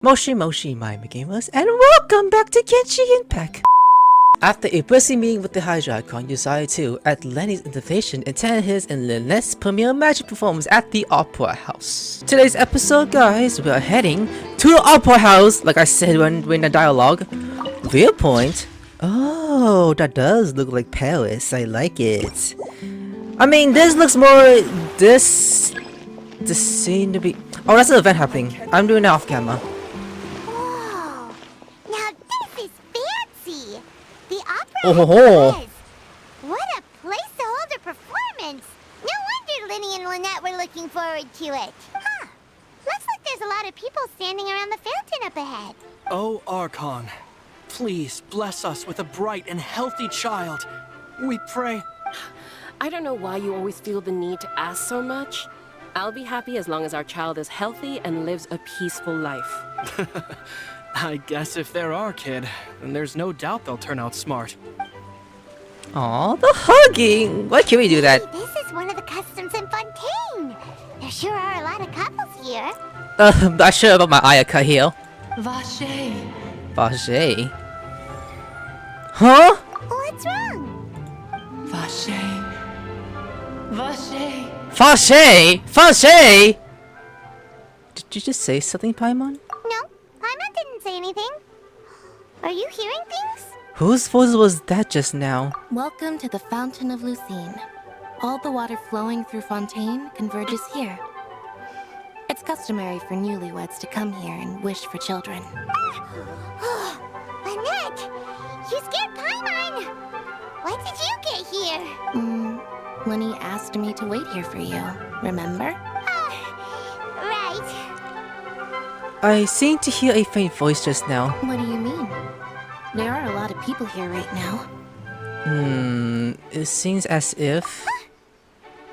Moshi Moshi, my gamers, and welcome back to Genshin Impact! After a busy meeting with the Hydro Archon, you decided to, at Lyney's invitation, attend his and Lynette's premiere magic performance at the Opera House. Today's episode, guys, we are heading to the Opera House, like I said when the dialogue. Viewpoint? Oh, that does look like Paris, I like it. I mean, this looks more... this seemed to be... Oh, that's an event happening. I'm doing it off camera. Oh, what a place to hold a performance! No wonder Lyney and Lynette were looking forward to it. Huh. Looks like there's a lot of people standing around the fountain up ahead. Oh, Archon, please bless us with a bright and healthy child. We pray. I don't know why you always feel the need to ask so much. I'll be happy as long as our child is healthy and lives a peaceful life. I guess if they're our kid, then there's no doubt they'll turn out smart. Aw, the hugging! Why can't we do that? Hey, this is one of the customs in Fontaine. There sure are a lot of couples here. Not sure about my Ayaka here. Vache. Vache? Huh? What's wrong? Vache. Vache. Vache? Vache? Did you just say something, Paimon? No, Paimon didn't say anything. Are you hearing things? Whose voice was that just now? Welcome to the Fountain of Lucine. All the water flowing through Fontaine converges here. It's customary for newlyweds to come here and wish for children. Lynette! You scared Paimon! When did you get here? Lyney asked me to wait here for you, remember? Right. I seem to hear a faint voice just now. What do you mean? There are a lot of people here right now. It seems as if...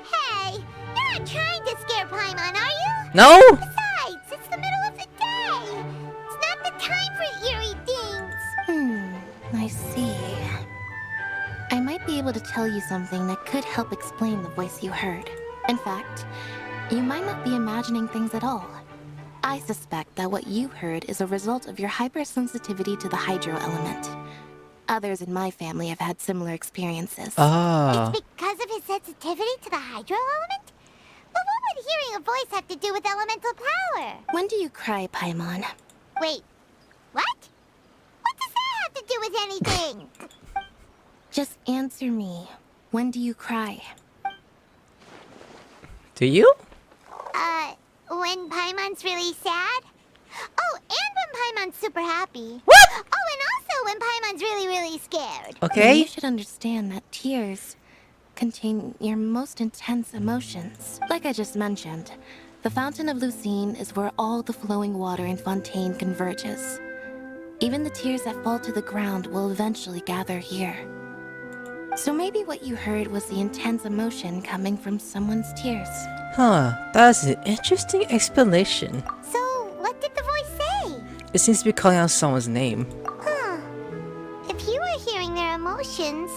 Hey, you're not trying to scare Paimon, are you? No! Besides, it's the middle of the day. It's not the time for eerie things. I see. I might be able to tell you something that could help explain the voice you heard. In fact, you might not be imagining things at all. I suspect that what you heard is a result of your hypersensitivity to the hydro element. Others in my family have had similar experiences. Ah. It's because of his sensitivity to the hydro element? But what would hearing a voice have to do with elemental power? When do you cry, Paimon? Wait, what? What does that have to do with anything? Just answer me. When do you cry? Do you? When Paimon's really sad? Oh, and when Paimon's super happy. What? Oh, and also when Paimon's really, really scared. Okay. You should understand that tears contain your most intense emotions. Like I just mentioned, the Fountain of Lucine is where all the flowing water in Fontaine converges. Even the tears that fall to the ground will eventually gather here. So maybe what you heard was the intense emotion coming from someone's tears. Huh, that's an interesting explanation. So, what did the voice say? It seems to be calling out someone's name. Huh. If you were hearing their emotions,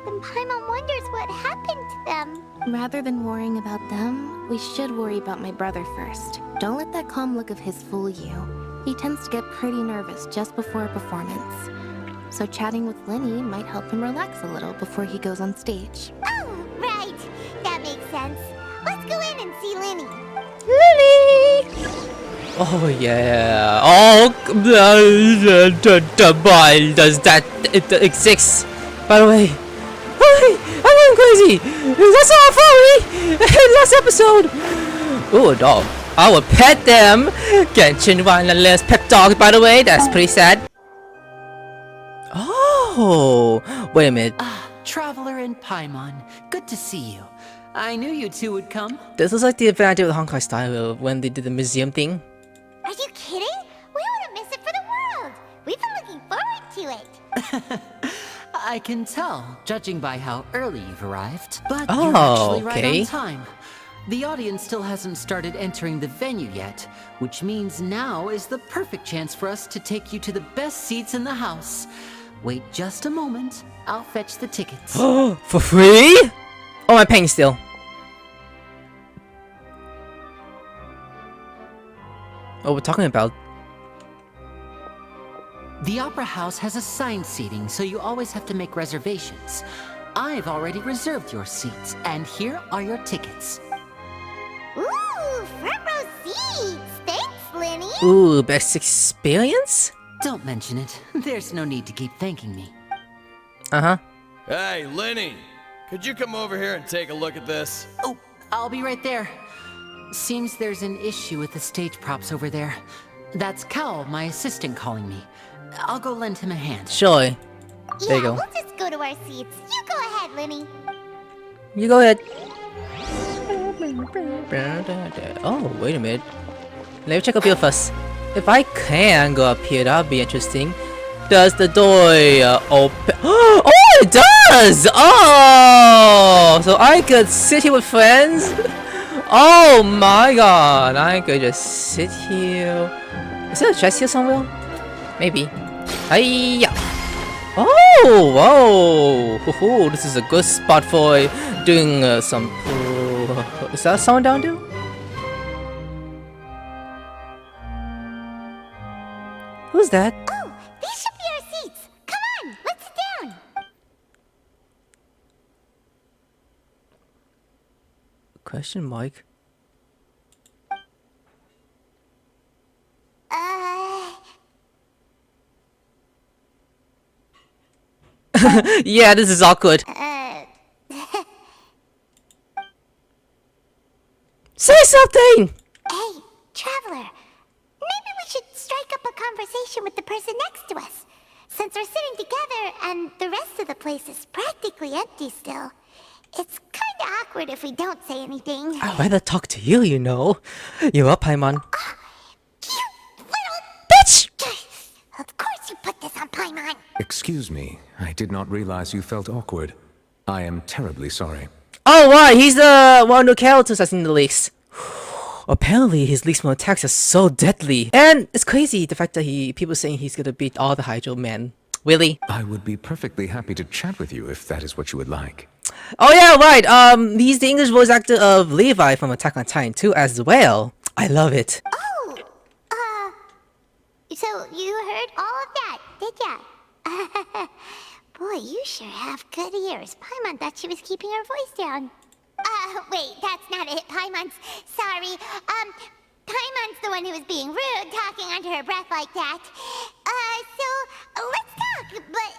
then Paimon wonders what happened to them. Rather than worrying about them, we should worry about my brother first. Don't let that calm look of his fool you. He tends to get pretty nervous just before a performance. So chatting with Lyney might help him relax a little before he goes on stage. Oh, right. That makes sense. Let's go in and see Lyney. Lyney! Oh yeah. Oh, why does that exist? By the way, I'm going crazy. That's all for me. Last episode. Oh, a dog. I will pet them. Genshin Wireless pet dogs. By the way, that's pretty sad. Oh, wait a minute. Traveler and Paimon, good to see you. I knew you two would come. This looks like the event I did with Honkai Style when they did the museum thing. Are you kidding? We wouldn't miss it for the world. We've been looking forward to it. I can tell, judging by how early you've arrived. But Oh, you're actually right okay. on time. The audience still hasn't started entering the venue yet, which means now is the perfect chance for us to take you to the best seats in the house. Wait just a moment. I'll fetch the tickets. For free? Oh, I'm paying still. Oh, we're talking about The Opera House has assigned seating, so you always have to make reservations. I've already reserved your seats, and here are your tickets. Ooh, front row seats. Thanks, Lyney. Ooh, best experience? Don't mention it. There's no need to keep thanking me. Uh-huh. Hey, Lyney, could you come over here and take a look at this? Oh, I'll be right there. Seems there's an issue with the stage props over there. That's Cal, my assistant, calling me. I'll go lend him a hand. Sure. There you go. We'll just go to our seats. You go ahead, Lyney. You go ahead. Oh, wait a minute. Let me check up here first. If I can go up here, that'd be interesting. Does the door open? Oh, it does! Oh! So I could sit here with friends? Oh my god! I could just sit here. Is there a chest here somewhere? Maybe. Hiya! Oh! Whoa! Hoo, this is a good spot for doing some. Is that someone down there? Who's that? Oh, these should be our seats. Come on, let's sit down. Question mark. Yeah, this is awkward. Say something! Hey, traveler. Maybe we should strike up a conversation with the person next to us. Since we're sitting together and the rest of the place is practically empty still, it's kinda awkward if we don't say anything. I'd rather talk to you, you know. You're up, Paimon. You little Bitch! Of course you put this on Paimon. Excuse me, I did not realize you felt awkward. I am terribly sorry. Oh, right, he's the one who characters that's in the leaks. Apparently, his leaks from attacks are so deadly. And it's crazy, the fact that people saying he's gonna beat all the Hydro men. Really? I would be perfectly happy to chat with you if that is what you would like. Oh yeah, right, he's the English voice actor of Levi from Attack on Titan 2 as well. I love it. Oh, so you heard all of that, did ya? Boy, you sure have good ears. Paimon thought she was keeping her voice down. Wait, that's not it. Paimon's sorry. Paimon's the one who was being rude, talking under her breath like that. So let's talk, but,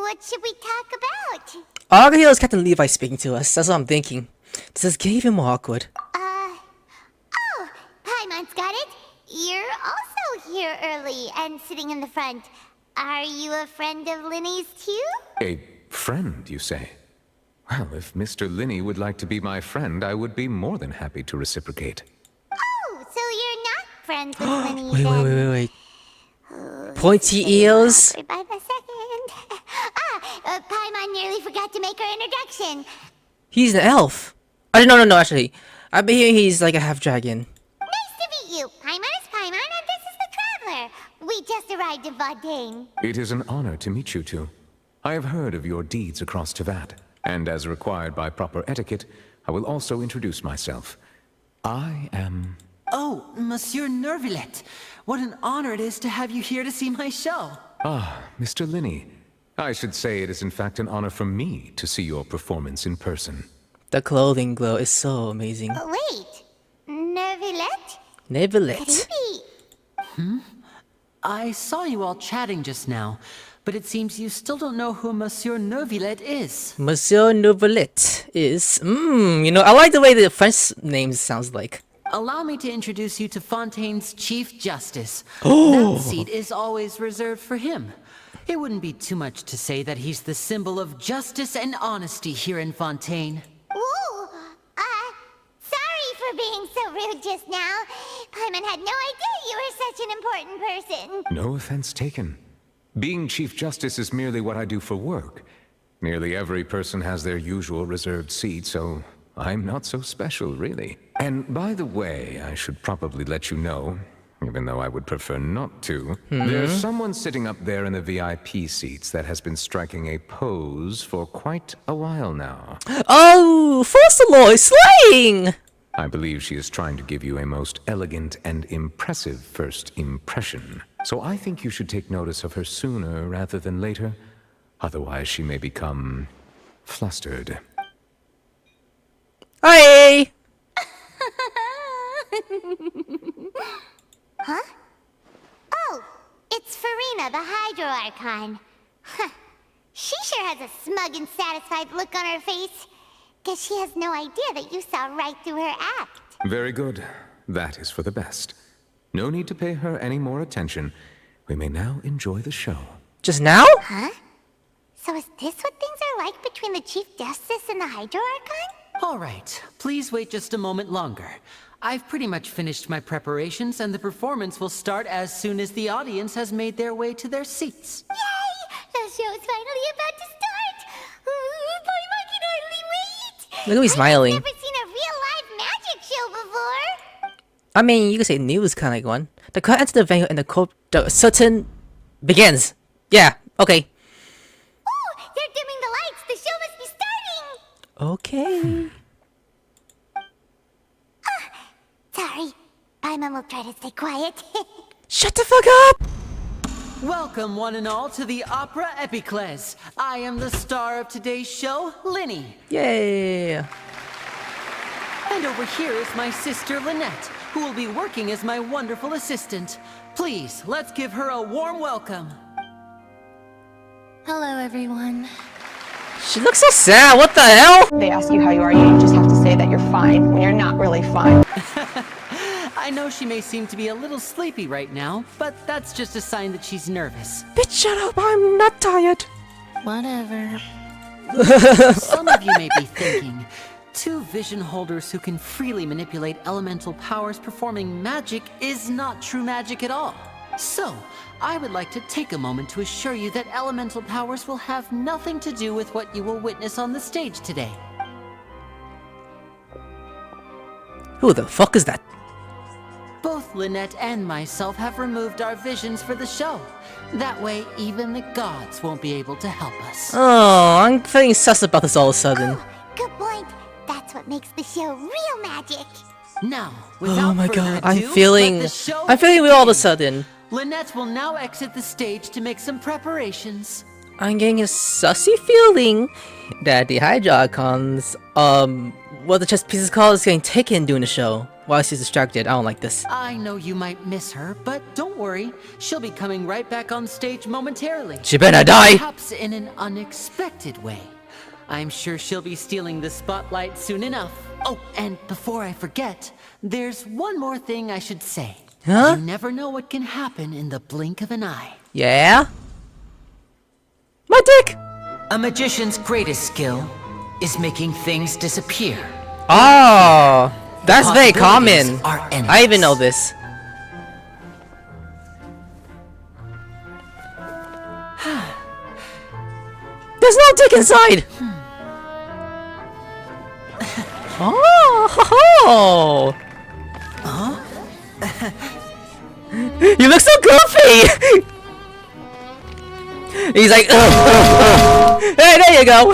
what should we talk about? All I can hear is Captain Levi speaking to us, that's what I'm thinking. This is getting even more awkward. Oh, Paimon's got it. You're also here early and sitting in the front. Are you a friend of Lyney's too? A friend, you say? Well, if Mr. Lyney would like to be my friend, I would be more than happy to reciprocate. Oh, so you're not friends with Lyney then? Wait. Pointy ears? Awkward by the second. Paimon nearly forgot to make her introduction. He's an elf. No, actually. I've been hearing he's like a half dragon. Nice to meet you. Paimon is Paimon, and this is the Traveler. We just arrived in Fontaine. It is an honor to meet you two. I have heard of your deeds across Tevat, and as required by proper etiquette, I will also introduce myself. I am... Oh, Monsieur Nervillet. What an honor it is to have you here to see my show. Ah, Mr. Lyney. I should say it is in fact an honor for me to see your performance in person. The clothing glow is so amazing. Wait, Nervilette? Neverlet. Maybe. I saw you all chatting just now, but it seems you still don't know who Monsieur Nervillet is. Monsieur Neverlet is... I like the way the French name sounds like. Allow me to introduce you to Fontaine's Chief Justice. That seat is always reserved for him. It wouldn't be too much to say that he's the symbol of justice and honesty here in Fontaine. Ooh, sorry for being so rude just now. Paimon had no idea you were such an important person. No offense taken. Being Chief Justice is merely what I do for work. Nearly every person has their usual reserved seat, so I'm not so special, really. And by the way, I should probably let you know, even though I would prefer not to, there's someone sitting up there in the VIP seats that has been striking a pose for quite a while now. Oh, first OLOY slaying! I believe she is trying to give you a most elegant and impressive first impression. So I think you should take notice of her sooner rather than later. Otherwise, she may become flustered. Hi! Huh? Oh, it's Farina, the Hydro Archon. Huh. She sure has a smug and satisfied look on her face. Guess she has no idea that you saw right through her act. Very good. That is for the best. No need to pay her any more attention. We may now enjoy the show. Just now? Huh? So is this what things are like between the Chief Justice and the Hydro Archon? All right, please wait just a moment longer. I've pretty much finished my preparations, and the performance will start as soon as the audience has made their way to their seats. Yay! The show's finally about to start! Boy, I can hardly wait! Look at me smiling. I've never seen a real live magic show before! I mean, you could say news kind of like one. The crowd enters the venue and the curtain begins. Yeah, okay. Oh, they're dimming the lights! The show must be starting! Okay. Sorry. Paimon will try to stay quiet. Shut the fuck up! Welcome, one and all, to the Opera Epicles. I am the star of today's show, Lyney. Yay! And over here is my sister, Lynette, who will be working as my wonderful assistant. Please, let's give her a warm welcome. Hello, everyone. She looks so sad, what the hell? They ask you how you are, you just have to say that you're fine when you're not really fine. I know she may seem to be a little sleepy right now, but that's just a sign that she's nervous. Bitch, shut up, I'm not tired. Whatever. Some of you may be thinking, two vision holders who can freely manipulate elemental powers performing magic is not true magic at all. So, I would like to take a moment to assure you that elemental powers will have nothing to do with what you will witness on the stage today. Who the fuck is that? Both Lynette and myself have removed our visions for the show. That way, even the gods won't be able to help us. Oh, I'm feeling sus about this all of a sudden. Oh, good point. That's what makes the show real magic. Now, without Oh my further god, ado, I'm feeling weird all of a sudden. Lynette will now exit the stage to make some preparations. I'm getting a sussy feeling that the Hydro Archon's, what the chess piece is called, is getting taken during the show. While she's distracted, I don't like this. I know you might miss her, but don't worry. She'll be coming right back on stage momentarily. She better die! Perhaps in an unexpected way. I'm sure she'll be stealing the spotlight soon enough. Oh, and before I forget, there's one more thing I should say. Huh? You never know what can happen in the blink of an eye. Yeah? My dick! A magician's greatest skill is making things disappear. Oh, that's very common. Are endless. I even know this. There's no dick inside! Oh! Huh? You look so goofy! He's like, Hey, there you go!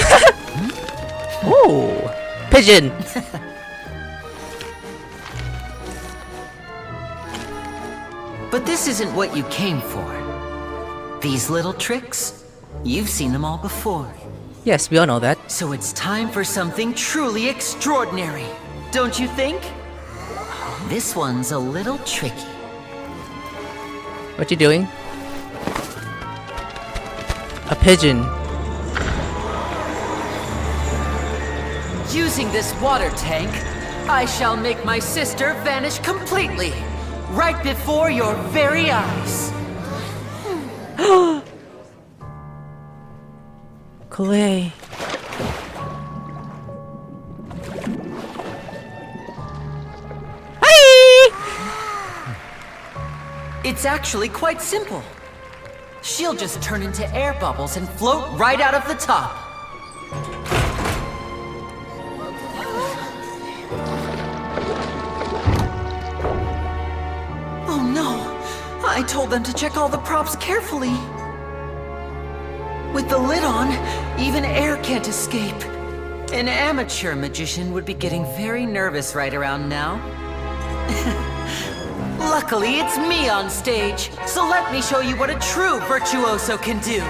Oh, pigeon! But this isn't what you came for. These little tricks, you've seen them all before. Yes, we all know that. So it's time for something truly extraordinary, don't you think? This one's a little tricky. What you doing? A pigeon. Using this water tank, I shall make my sister vanish completely, right before your very eyes. Clay. It's actually quite simple. She'll just turn into air bubbles and float right out of the top. Oh no! I told them to check all the props carefully. With the lid on, even air can't escape. An amateur magician would be getting very nervous right around now. Luckily, it's me on stage, so let me show you what a true virtuoso can do.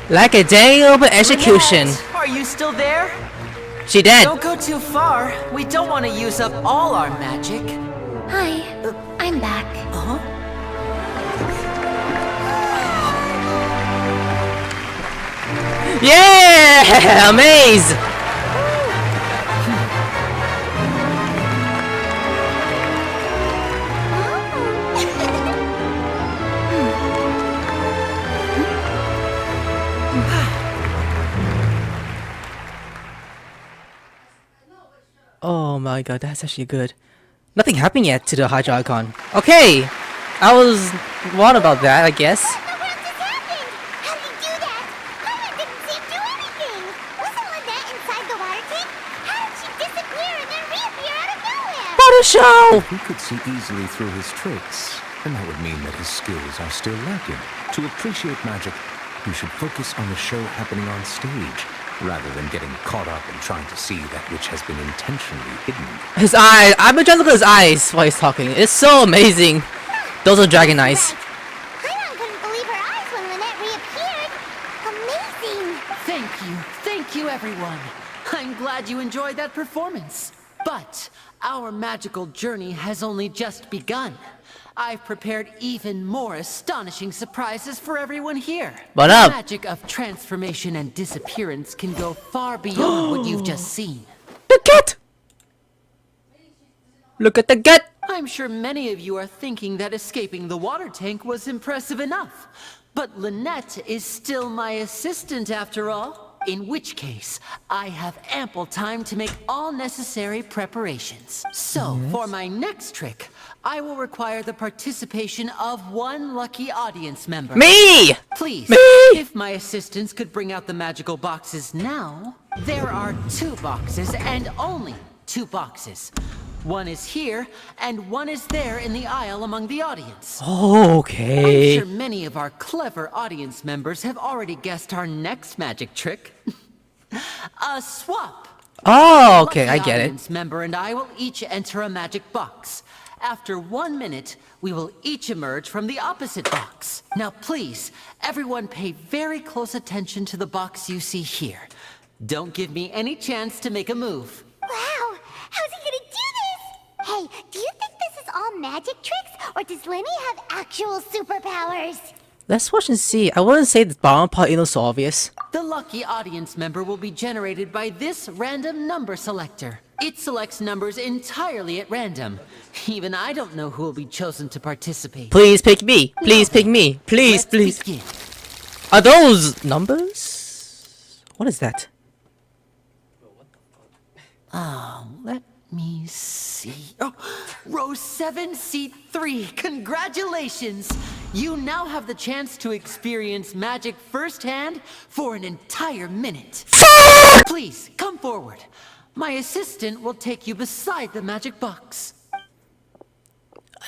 Like a dang open execution. Lynette, are you still there? She dead. Don't go too far. We don't want to use up all our magic. Hi, I'm back. Uh-huh. Yeah! Amaze! Oh my god, that's actually good. Nothing happened yet to the Hydro Archon. Okay! I was wrong about that, I guess. What just happened? How did you do that? Paimon didn't seem to do anything. Wasn't Lynette inside the water tank? How did she disappear and then reappear out of nowhere? What a show! We could see easily through his tricks, and that would mean that his skills are still lacking. To appreciate magic, you should focus on the show happening on stage, rather than getting caught up in trying to see that which has been intentionally hidden. His eyes. I've been trying to look at his eyes while he's talking. It's so amazing. Those are dragon eyes. Paimon couldn't believe her eyes when Lynette reappeared. Amazing. Thank you everyone. I'm glad you enjoyed that performance. But our magical journey has only just begun. I've prepared even more astonishing surprises for everyone here. What the up? magic of transformation and disappearance can go far beyond what you've just seen. The cat! Look at the cat! I'm sure many of you are thinking that escaping the water tank was impressive enough. But Lynette is still my assistant after all. In which case, I have ample time to make all necessary preparations. So, for my next trick, I will require the participation of one lucky audience member. Me! Please, Me! if my assistants could bring out the magical boxes now. There are 2 boxes and only 2 boxes. One is here, and one is there in the aisle among the audience. Okay. I'm sure many of our clever audience members have already guessed our next magic trick. A swap. Oh, okay, I Lucky get it. audience member and I will each enter a magic box. After 1 minute, we will each emerge from the opposite box. Now please, everyone pay very close attention to the box you see here. Don't give me any chance to make a move. Wow. How's he gonna do this? Hey, do you think this is all magic tricks? Or does Lyney have actual superpowers? Let's watch and see. I wouldn't say the bottom part is so obvious. The lucky audience member will be generated by this random number selector. It selects numbers entirely at random. Even I don't know who will be chosen to participate. Please pick me. Please pick me. Please, Let's please. begin. Are those numbers? What is that? Let me see. Oh, row 7, seat 3. Congratulations! You now have the chance to experience magic firsthand for an entire minute. Please, come forward. My assistant will take you beside the magic box.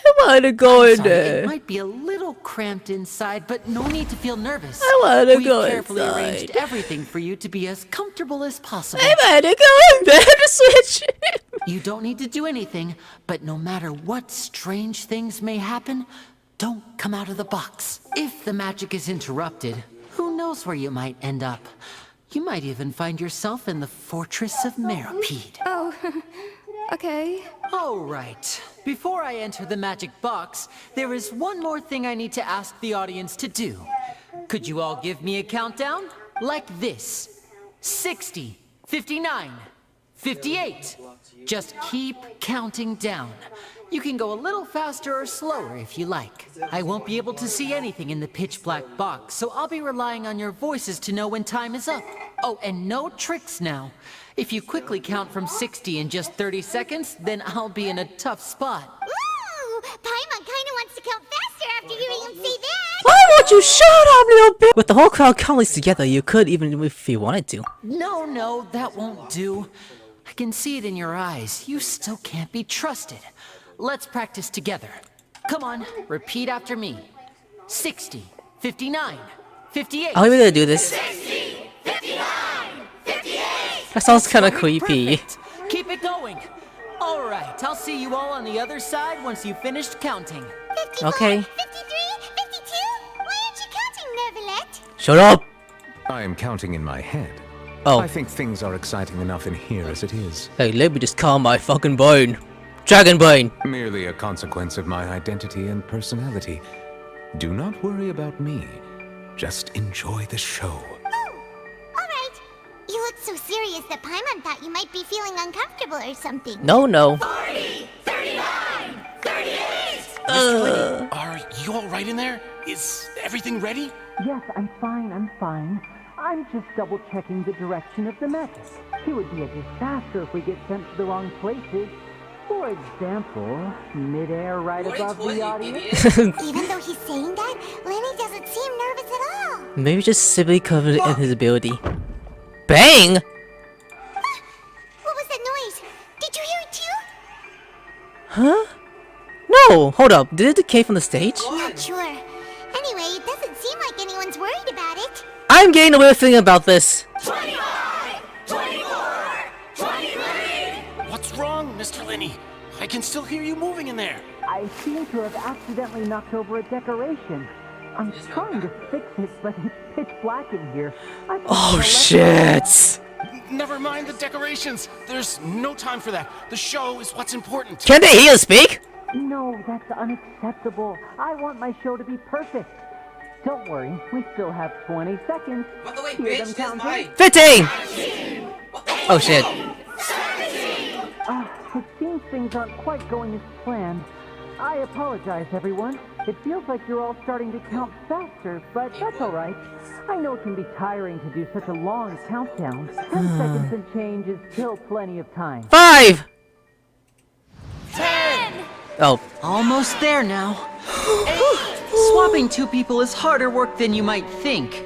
I want to go in Sorry, there. it might be a little cramped inside, but no need to feel nervous. I want to We've go carefully inside. arranged everything for you to be as comfortable as possible. I want to go in there to switch. You don't need to do anything, but no matter what strange things may happen, don't come out of the box. If the magic is interrupted, who knows where you might end up? You might even find yourself in the Fortress of Meropide. Oh, okay. All right. Before I enter the magic box, there is one more thing I need to ask the audience to do. Could you all give me a countdown? Like this. 60, 59, 58. Just keep counting down. You can go a little faster or slower if you like. I won't be able to see anything in the pitch black box, so I'll be relying on your voices to know when time is up. Oh, and no tricks now. If you quickly count from 60 in just 30 seconds, then I'll be in a tough spot. Ooh, Paimon kinda wants to count faster after hearing him say that. Why won't you shut up, little bitch? With the whole crowd counting together, you could even if you wanted to. No, that won't do. I can see it in your eyes. You still can't be trusted. Let's practice together. Come on, repeat after me. 60, 59, 58. Are we gonna do this? 60, 59, 58. That sounds kind of creepy. Perfect. Keep it going. All right, I'll see you all on the other side once you've finished counting. 54, Okay. 53, 52. Why aren't you counting, Neverlet? Shut up! I am counting in my head. Oh, I think things are exciting enough in here as it is. hey, let me just calm my fucking brain. Dragon brain. Merely a consequence of my identity and personality. Do not worry about me. Just enjoy the show. Oh, all right. You look so serious that Paimon thought you might be feeling uncomfortable or something. No. 40, 39, 38. Are you all right in there? Is everything ready? Yes, I'm fine. I'm just double-checking the direction of the magic. It would be a disaster if we get sent to the wrong places. For example, mid-air right above the audience. Even though he's saying that, Lyney doesn't seem nervous at all. Maybe just simply covered in his ability. Bang! What was that noise? Did you hear it too? Huh? No! Hold up. Did it decay from the stage? Not sure. Anyway, it doesn't seem like anyone's worried about it. I'm getting a weird feeling about this. 25, 24, 23. What's wrong, Mr. Lyney? I can still hear you moving in there. I seem to have accidentally knocked over a decoration. I'm trying to fix it, but it's pitch black in here. Oh shit! Never mind the decorations. There's no time for that. The show is what's important. Can they hear speak? No, that's unacceptable. I want my show to be perfect. Don't worry, we still have 20 seconds. By the way, Hear them counting? 15! Oh shit. It seems things aren't quite going as planned. I apologize, everyone. It feels like you're all starting to count faster, but that's alright. I know it can be tiring to do such a long countdown. 10 seconds and change is still plenty of time. 5! 10. Oh. Almost there now. Swapping two people is harder work than you might think.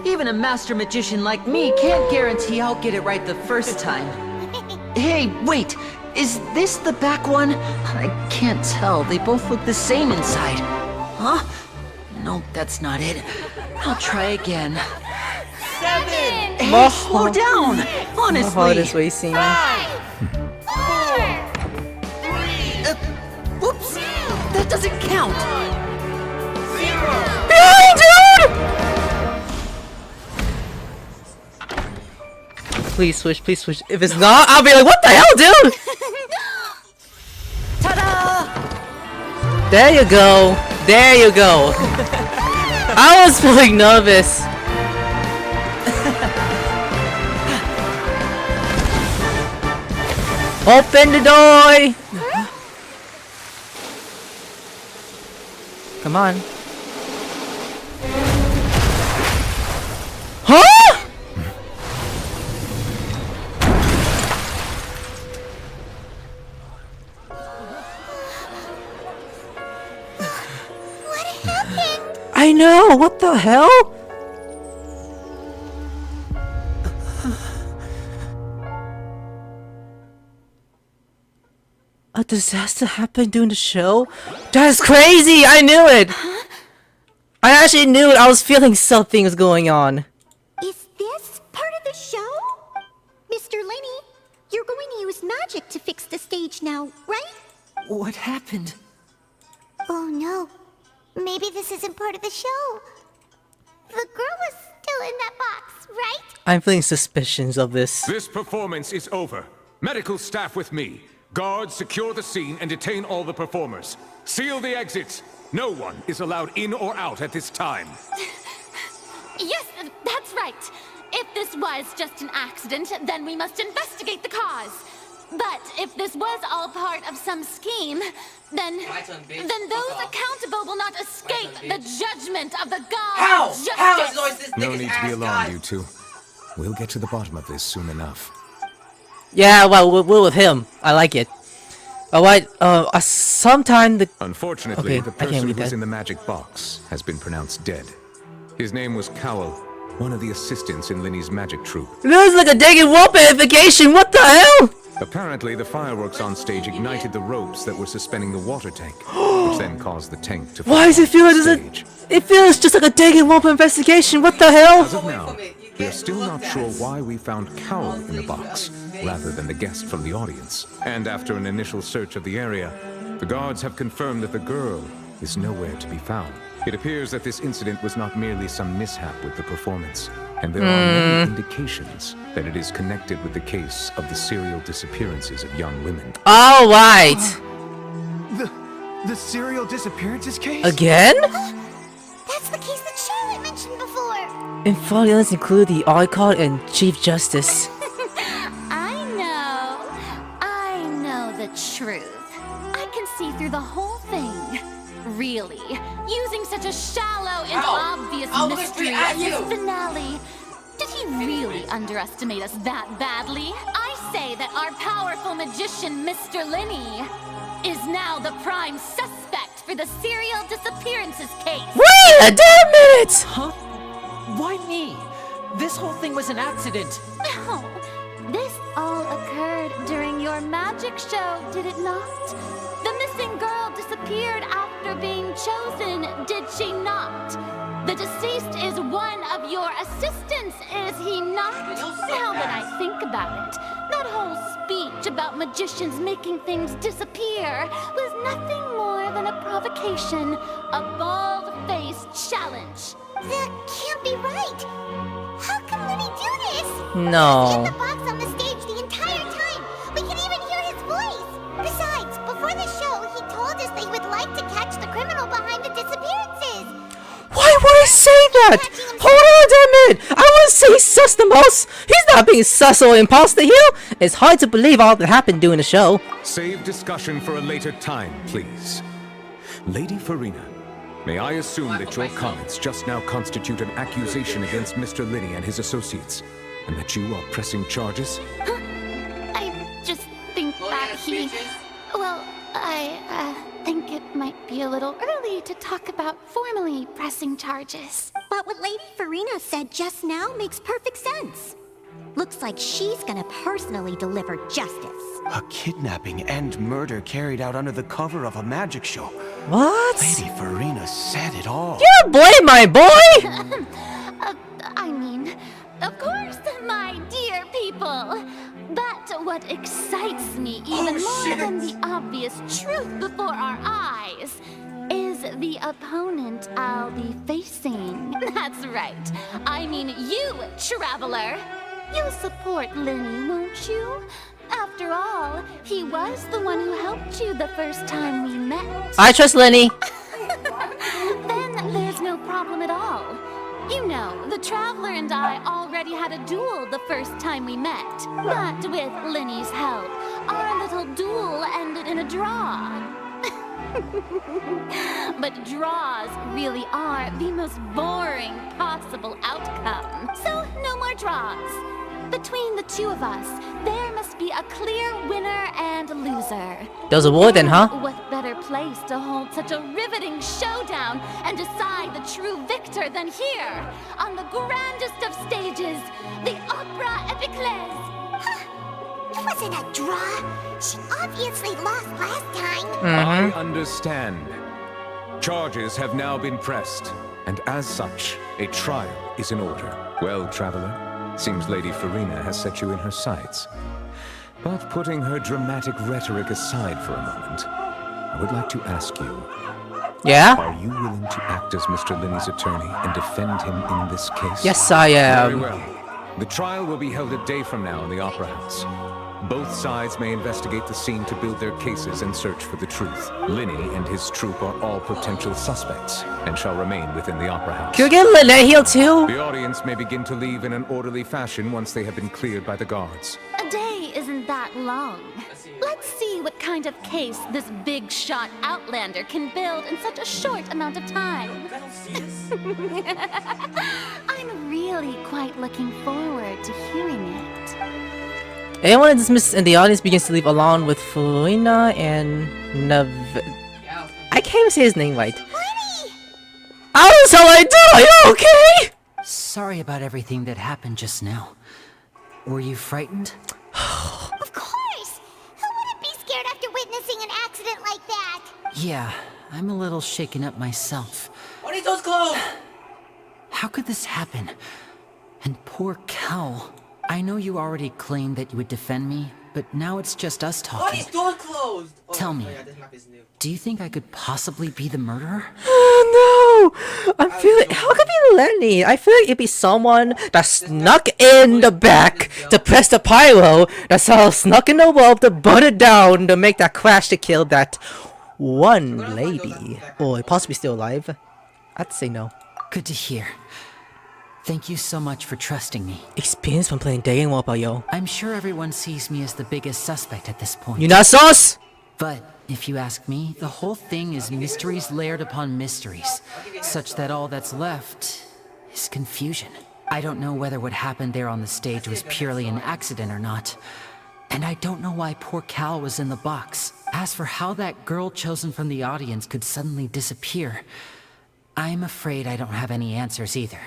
Even a master magician like me can't guarantee I'll get it right the first time. Hey, wait! Is this the back one? I can't tell. They both look the same inside. Huh? No, that's not it. I'll try again. 7. Hey, slow down! Honestly. My heart is racing. 5. 4. 3. Whoops! That doesn't count! 0. Please switch, please switch. If it's not, I'll be like, what the hell, dude? Ta-da! There you go. There you go. I was feeling nervous. Open the door! Come on. Huh? What happened? I know, what the hell? A disaster happened during the show? That's crazy! I knew it! I actually knew it! I was feeling something was going on. Is this part of the show? Mr. Lyney, you're going to use magic to fix the stage now, right? What happened? Oh no. Maybe this isn't part of the show. The girl was still in that box, right? I'm feeling suspicions of this. This performance is over. Medical staff with me. Guards, secure the scene and detain all the performers. Seal the exits. No one is allowed in or out at this time. Yes, that's right. If this was just an accident, then we must investigate the cause. But if this was all part of some scheme, then those accountable will not escape the judgment of the God of Justice. No need to be alarmed, you two. We'll get to the bottom of this soon enough. Yeah, well, we're with him. I like it. Alright, sometime the... Unfortunately, Okay, the I can't person read who's that. in the magic box has been pronounced dead. His name was Cowell. one of the assistants in Lyney's magic troupe. It looks like a Danganronpa amplification. What the hell? Apparently, the fireworks on stage ignited the ropes that were suspending the water tank, which then caused the tank to fall. Why does it feel like it feels just like a Danganronpa investigation? What the hell? As of now, we are still not sure why we found Carol in the box, rather than the guest from the audience. And after an initial search of the area, the guards have confirmed that the girl is nowhere to be found. It appears that this incident was not merely some mishap with the performance, and there are many indications that it is connected with the case of the serial disappearances of young women. All right. The serial disappearances case? Again? That's the case that Charlotte mentioned before. Infoliants include the Archon and Chief Justice. I know the truth. I can see through the whole thing. Really, using such a shallow and obvious mystery as his finale. Did he really underestimate us that badly? I say that our powerful magician, Mr. Lyney, is now the prime suspect for the serial disappearances case. Wait a damn minute! Huh? Why me? This whole thing was an accident. No, this all occurred during your magic show, did it not? The missing girl disappeared after being chosen, did she not? The deceased is one of your assistants, is he not? Now that I think about it, that whole speech about magicians making things disappear was nothing more than a provocation, a bald-faced challenge. That can't be right. How can Lyney do this? No. He had the box on the stage the entire time. We can even hear his voice. Besides, before the show, he told us that he would like to catch the criminal behind the disappearances. Why would I say that? Hold on a damn minute! I wouldn't say he's sus the most! He's not being sus or imposter here! It's hard to believe all that happened during the show. Save discussion for a later time, please. Lady Farina, may I assume that your comments just now constitute an accusation against Mr. Lyney and his associates, and that you are pressing charges? I just think that well, I think it might be a little early to talk about formally pressing charges. But what Lady Farina said just now makes perfect sense. Looks like she's gonna personally deliver justice. A kidnapping and murder carried out under the cover of a magic show. What? Lady Farina said it all. You blame my boy? I mean, of course, my dear people. But what excites me even more than the obvious truth before our eyes is the opponent I'll be facing. That's right. I mean you, Traveler. You'll support Lyney, won't you? After all, he was the one who helped you the first time we met. I trust Lyney. Then there's no problem at all. You know, the Traveler and I already had a duel the first time we met. But with Lyney's help, our little duel ended in a draw. But draws really are the most boring possible outcome. So no more draws. Between the two of us, there must be a clear winner and loser. There's a war then, huh? What better place to hold such a riveting showdown and decide the true victor than here, on the grandest of stages, the Opera Epiclese. It wasn't a draw. She obviously lost last time. I understand. Charges have now been pressed, and as such, a trial is in order. Well, Traveler, seems Lady Farina has set you in her sights. But putting her dramatic rhetoric aside for a moment, I would like to ask you. Yeah? Are you willing to act as Mr. Lyney's attorney and defend him in this case? Yes, I am. Very well. The trial will be held a day from now in the Opera House. Both sides may investigate the scene to build their cases and search for the truth. Lyney and his troupe are all potential suspects and shall remain within the Opera House. Can we get Lynette here too? The audience may begin to leave in an orderly fashion once they have been cleared by the guards. A day isn't that long. Let's see what kind of case this big shot Outlander can build in such a short amount of time. I'm really quite looking forward to hearing it. Anyone in the audience begins to leave along with Farina and I can't even say his name right. How the hell I do? Are you okay? sorry about everything that happened just now. Were you frightened? Of course! Who wouldn't be scared after witnessing an accident like that? Yeah, I'm a little shaken up myself. What is those clothes? How could this happen? And poor Cal. I know you already claimed that you would defend me, but now it's just us talking. What is doors closed? Tell me, do you think I could possibly be the murderer? Oh no! I'm feeling. How could it be Lyney? I feel like it'd be someone that snuck in the back to press the pyro, that snuck in the wall to burn it down to make that crash to kill that one lady. Or possibly still alive. I'd say no. Good to hear. Thank you so much for trusting me. Experience from playing dating wall, yo. I'm sure everyone sees me as the biggest suspect at this point. You not sus? But if you ask me, the whole thing is mysteries layered upon mysteries, such that all that's left is confusion. I don't know whether what happened there on the stage was purely an accident or not. And I don't know why poor Cal was in the box. As for how that girl chosen from the audience could suddenly disappear, I'm afraid I don't have any answers either.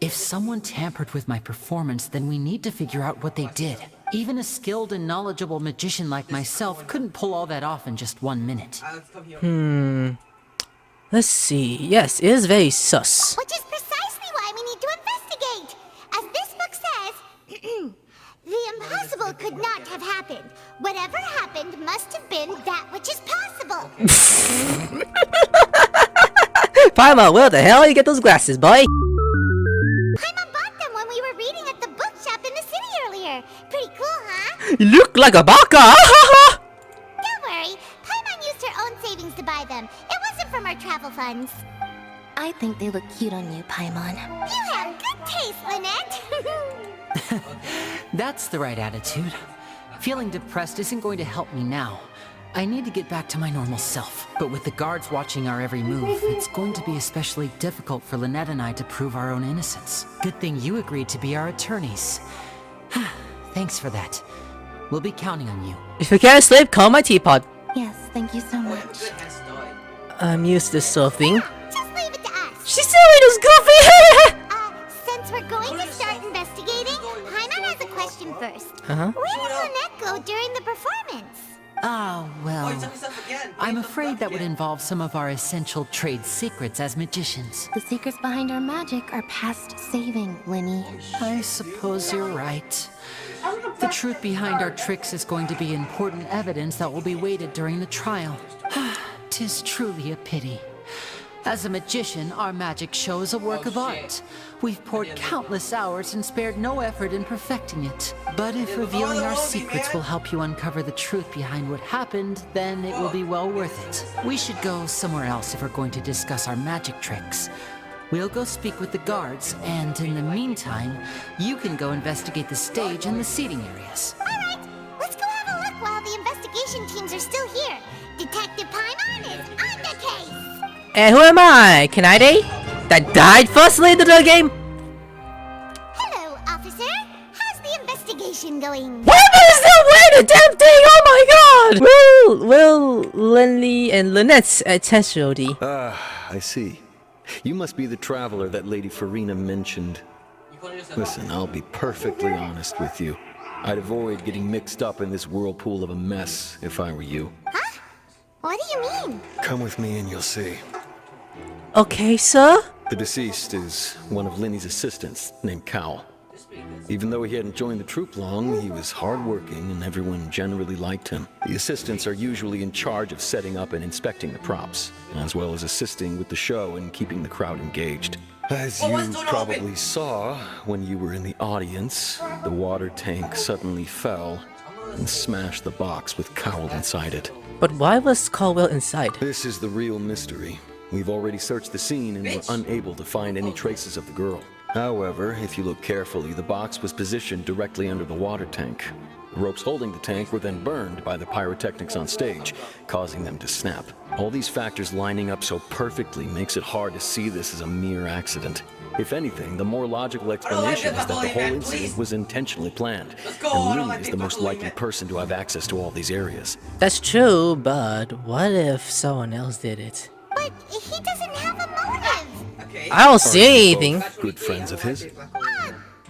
If someone tampered with my performance, then we need to figure out what they did. Even a skilled and knowledgeable magician like myself couldn't pull all that off in just 1 minute. Let's see. Yes, it is very sus. Which is precisely why we need to investigate. As this book says, the impossible could not have happened. Whatever happened must have been that which is possible. Paimon, where the hell you get those glasses, boy? Paimon bought them when we were reading at the bookshop in the city earlier. Pretty cool, huh? You look like a baka! Don't worry, Paimon used her own savings to buy them. It wasn't from our travel funds. I think they look cute on you, Paimon. You have good taste, Lynette. That's the right attitude. Feeling depressed isn't going to help me now. I need to get back to my normal self. But with the guards watching our every move, it's going to be especially difficult for Lynette and I to prove our own innocence. Good thing you agreed to be our attorneys. Thanks for that. We'll be counting on you. If you can't sleep, call my teapot. Yes, thank you so much. I'm used to this sort of thing. Just leave it to us. She's silly, this goofy! Since we're going to start investigating, Paimon has a question first. Uh-huh. Where did Lynette go during the performance? Ah, well, I'm afraid that would involve some of our essential trade secrets as magicians. The secrets behind our magic are past saving, Lyney. I suppose you're right. The truth behind our tricks is going to be important evidence that will be weighted during the trial. 'Tis truly a pity. As a magician, our magic show is a work of art. We've poured countless hours and spared no effort in perfecting it. But if revealing our secrets will help you uncover the truth behind what happened, then it will be well worth it. We should go somewhere else if we're going to discuss our magic tricks. We'll go speak with the guards, and in the meantime, you can go investigate the stage and the seating areas. Alright, let's go have a look while the investigation teams are still here. Detective Paimon is on the case! And who am I? Can I date? That died firstly into the game? Hello, officer. How's the investigation going? Why am I still wearing the damn thing? Oh my god! Will Lyney and Lynette's attention. I see. You must be the traveler that Lady Farina mentioned. Listen, I'll be perfectly honest with you. I'd avoid getting mixed up in this whirlpool of a mess if I were you. Huh? What do you mean? Come with me and you'll see. Okay, sir. The deceased is one of Lyney's assistants named Cal. Even though he hadn't joined the troupe long, he was hardworking and everyone generally liked him. The assistants are usually in charge of setting up and inspecting the props, as well as assisting with the show and keeping the crowd engaged. As you probably saw when you were in the audience, the water tank suddenly fell and smashed the box with Cowell inside it. But why was Caldwell inside? This is the real mystery. We've already searched the scene and were unable to find any traces of the girl. However, if you look carefully, the box was positioned directly under the water tank. The ropes holding the tank were then burned by the pyrotechnics on stage, causing them to snap. All these factors lining up so perfectly makes it hard to see this as a mere accident. If anything, the more logical explanation is that the whole incident was intentionally planned, and Lyney is the most likely person to have access to all these areas. That's true, but what if someone else did it? But he doesn't have a motive. I don't see anything. Good friends of his?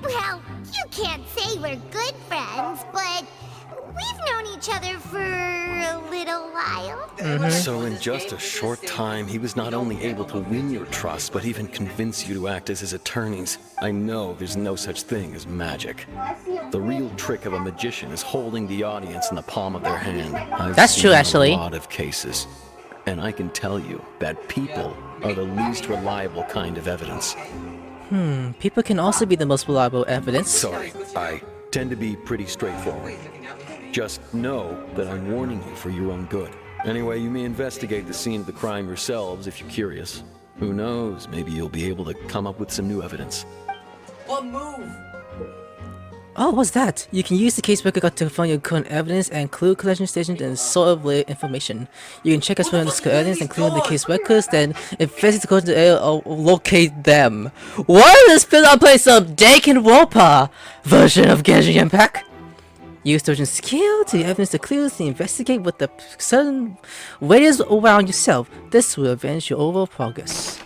Well, you can't say we're good friends, but we've known each other for a little while. So in just a short time, he was not only able to win your trust, but even convince you to act as his attorneys. I know there's no such thing as magic. The real trick of a magician is holding the audience in the palm of their hand. That's true, actually. A lot of cases. And I can tell you that people are the least reliable kind of evidence. People can also be the most reliable evidence. Sorry, I tend to be pretty straightforward. Just know that I'm warning you for your own good. Anyway, you may investigate the scene of the crime yourselves if you're curious. Who knows, maybe you'll be able to come up with some new evidence. What move? Oh, what's that? You can use the caseworker to find your current evidence and clue collection stations and sort of related information. You can check us for the evidence, including the caseworkers, then investigate the course area or locate them. What is this? I play some Danganronpa version of Genshin Impact? Use Trojan skill to evidence the clues and investigate with the certain radius around yourself. This will advance your overall progress.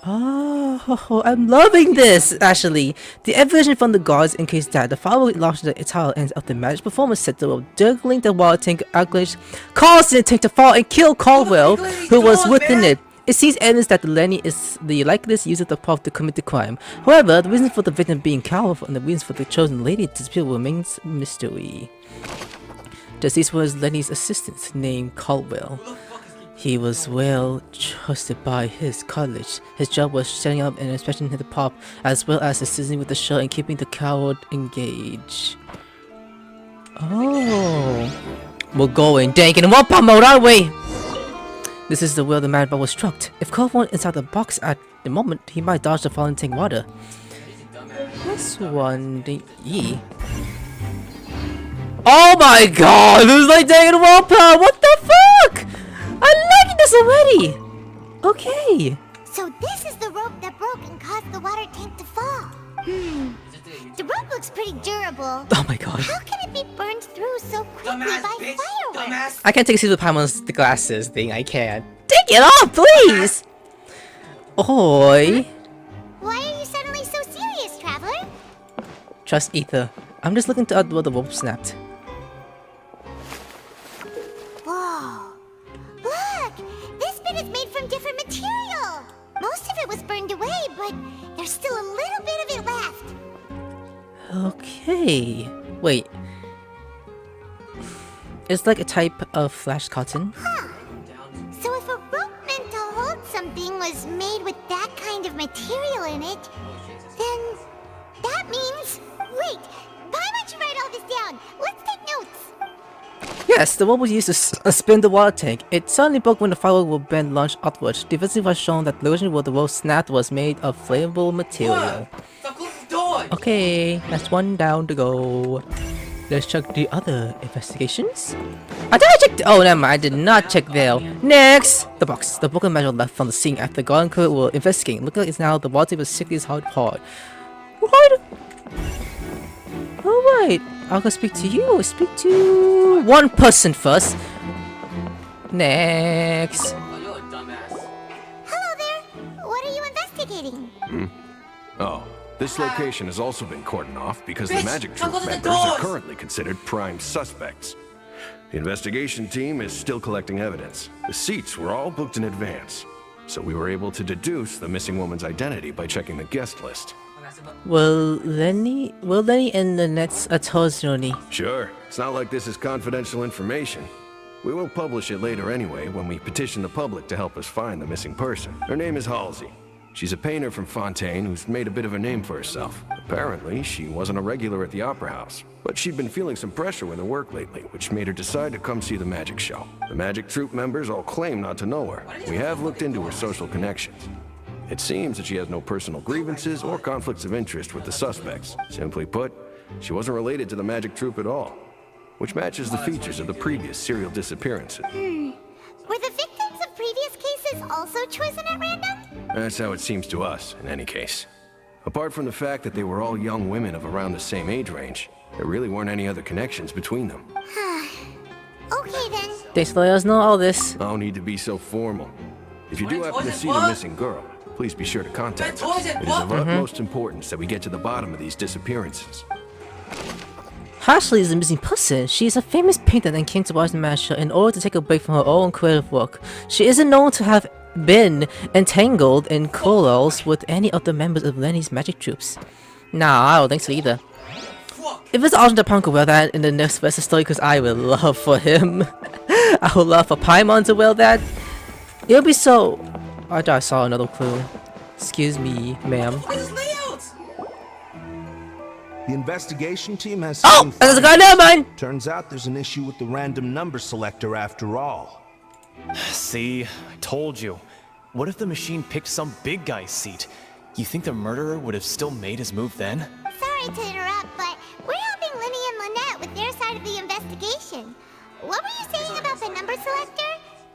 Oh, I'm loving this, actually. The evolution from the guards indicates that the following launched the entire end of the magic performance center of juggling the water tank outrage, causing the tank to fall and kill Caldwell, who was within it. It seems evidence that Lyney is the likeliest user of the power to commit the crime. However, the reason for the victim being Caldwell and the reasons for the chosen lady to disappear remains a mystery. Deceased was Lyney's assistant, named Caldwell. He was well trusted by his college. His job was setting up and inspecting the pop, as well as assisting with the show and keeping the crowd engaged. Oh, we're going Danganronpa mode, aren't we? This is the where the madball was struck. If Cole weren't inside the box at the moment, he might dodge the falling tank water. This one, the E. Oh my god, this is like Danganronpa! What the fuck? I'm liking this already! Okay. So this is the rope that broke and caused the water tank to fall. The rope looks pretty durable. Oh my god. How can it be burned through so quickly by fireworks? I can't take a seat with Paimon's the glasses thing, I can't. Take it off, please! Oi. Why are you suddenly so serious, traveler? Trust Aether. I'm just looking to out where the rope snapped. Whoa. Look! This bit is made from different material. Most of it was burned away, but there's still a little bit of it left. Okay. Wait. It's like a type of flash cotton. Huh. So if a rope meant to hold something was made with that kind of material in it, then that means... Wait, why don't you write all this down? Let's take notes. Yes, the rope was used to spin the water tank. It suddenly broke when the firework was bent launched upwards. The investigation was shown that the location where the rope snapped was made of flammable material. Okay, that's one down to go. Let's check the other investigations. I thought I checked. Oh, never mind. I did not check there. Next, the box. The broken metal left from the scene after the garden crew were investigating. Looks like it's now the water was sickly as hard. What? Alright, I'll go speak to you. Speak to one person first. Next. Hello there. What are you investigating? Oh, this location has also been cordoned off because the Magic Troop members are currently considered prime suspects. The investigation team is still collecting evidence. The seats were all booked in advance, so we were able to deduce the missing woman's identity by checking the guest list. Will Lyney and Lynette's attorney? Sure. It's not like this is confidential information. We will publish it later anyway when we petition the public to help us find the missing person. Her name is Halsey. She's a painter from Fontaine who's made a bit of a name for herself. Apparently, she wasn't a regular at the Opera House, but she'd been feeling some pressure with her work lately, which made her decide to come see the magic show. The Magic Troop members all claim not to know her. We have looked into her social connections. It seems that she has no personal grievances or conflicts of interest with the suspects. Simply put, she wasn't related to the Magic Troop at all, which matches the features of the previous serial disappearances. Were the victims of previous cases also chosen at random? That's how it seems to us, in any case. Apart from the fact that they were all young women of around the same age range, there really weren't any other connections between them. Okay then. Thanks for letting us know all this. No need to be so formal. If you do happen to see the missing girl, please be sure to contact us. It is of utmost importance that we get to the bottom of these disappearances. Ashley is a missing person. She is a famous painter and came to Washington Mansion in order to take a break from her own creative work. She isn't known to have been entangled in quarrels with any of the members of Lenny's magic troops. Nah, I don't think so either. If it's Arjun the Punk could wear that in the next verse story, because I would love for him. I would love for Paimon to wear that. It would be so... I thought I saw another clue. Excuse me, ma'am. The investigation team has... Oh! There's a guy there, mine! Turns out there's an issue with the random number selector after all. See? I told you. What if the machine picked some big guy's seat? You think the murderer would have still made his move then? Sorry to interrupt, but we're helping Lyney and Lynette with their side of the investigation. What were you saying about the number selector?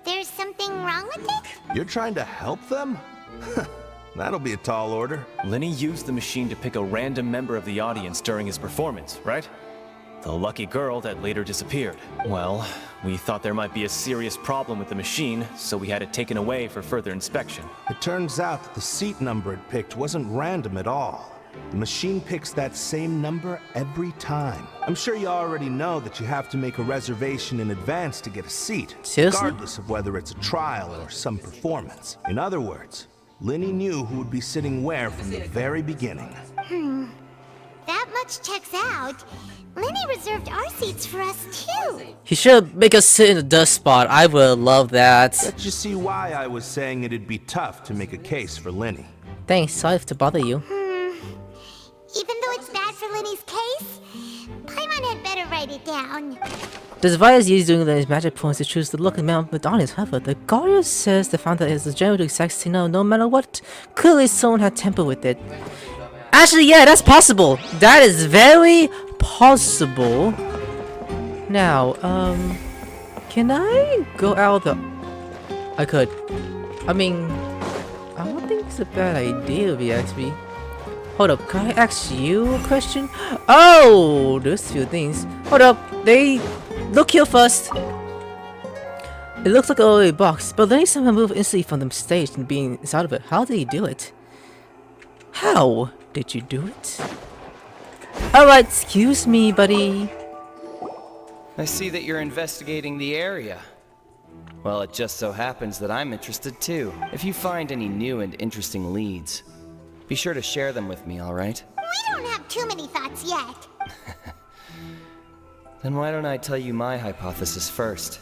There's something wrong with it? You're trying to help them? That'll be a tall order. Lyney used the machine to pick a random member of the audience during his performance, right? The lucky girl that later disappeared. Well, we thought there might be a serious problem with the machine, so we had it taken away for further inspection. It turns out that the seat number it picked wasn't random at all. The machine picks that same number every time. I'm sure you already know that you have to make a reservation in advance to get a seat. Seriously? Regardless of whether it's a trial or some performance. In other words, Lyney knew who would be sitting where from the very beginning. That much checks out. Lyney reserved our seats for us too. He should make us sit in the dust spot. I would love that. Let you see why I was saying it'd be tough to make a case for Lyney. Thanks, sorry to bother you. Even though it's bad for Lyney's case, Paimon had better write it down. The device used during Lenny's magic points to choose the look and mount with audience. However, the Guardian says the founder is the general exact signal no matter what. Clearly someone had tempered with it. Actually, yeah, that's possible. That is very possible. Now, can I go out the... I could. I mean, I don't think it's a bad idea if you ask me. Hold up, can I ask you a question? Oh, there's a few things. Hold up, they look here first. It looks like a OLOY box, but then somehow moved instantly from the stage and being inside of it. How did he do it? How did you do it? Alright, excuse me, buddy. I see that you're investigating the area. Well, it just so happens that I'm interested too. If you find any new and interesting leads, be sure to share them with me, alright? We don't have too many thoughts yet. Then why don't I tell you my hypothesis first?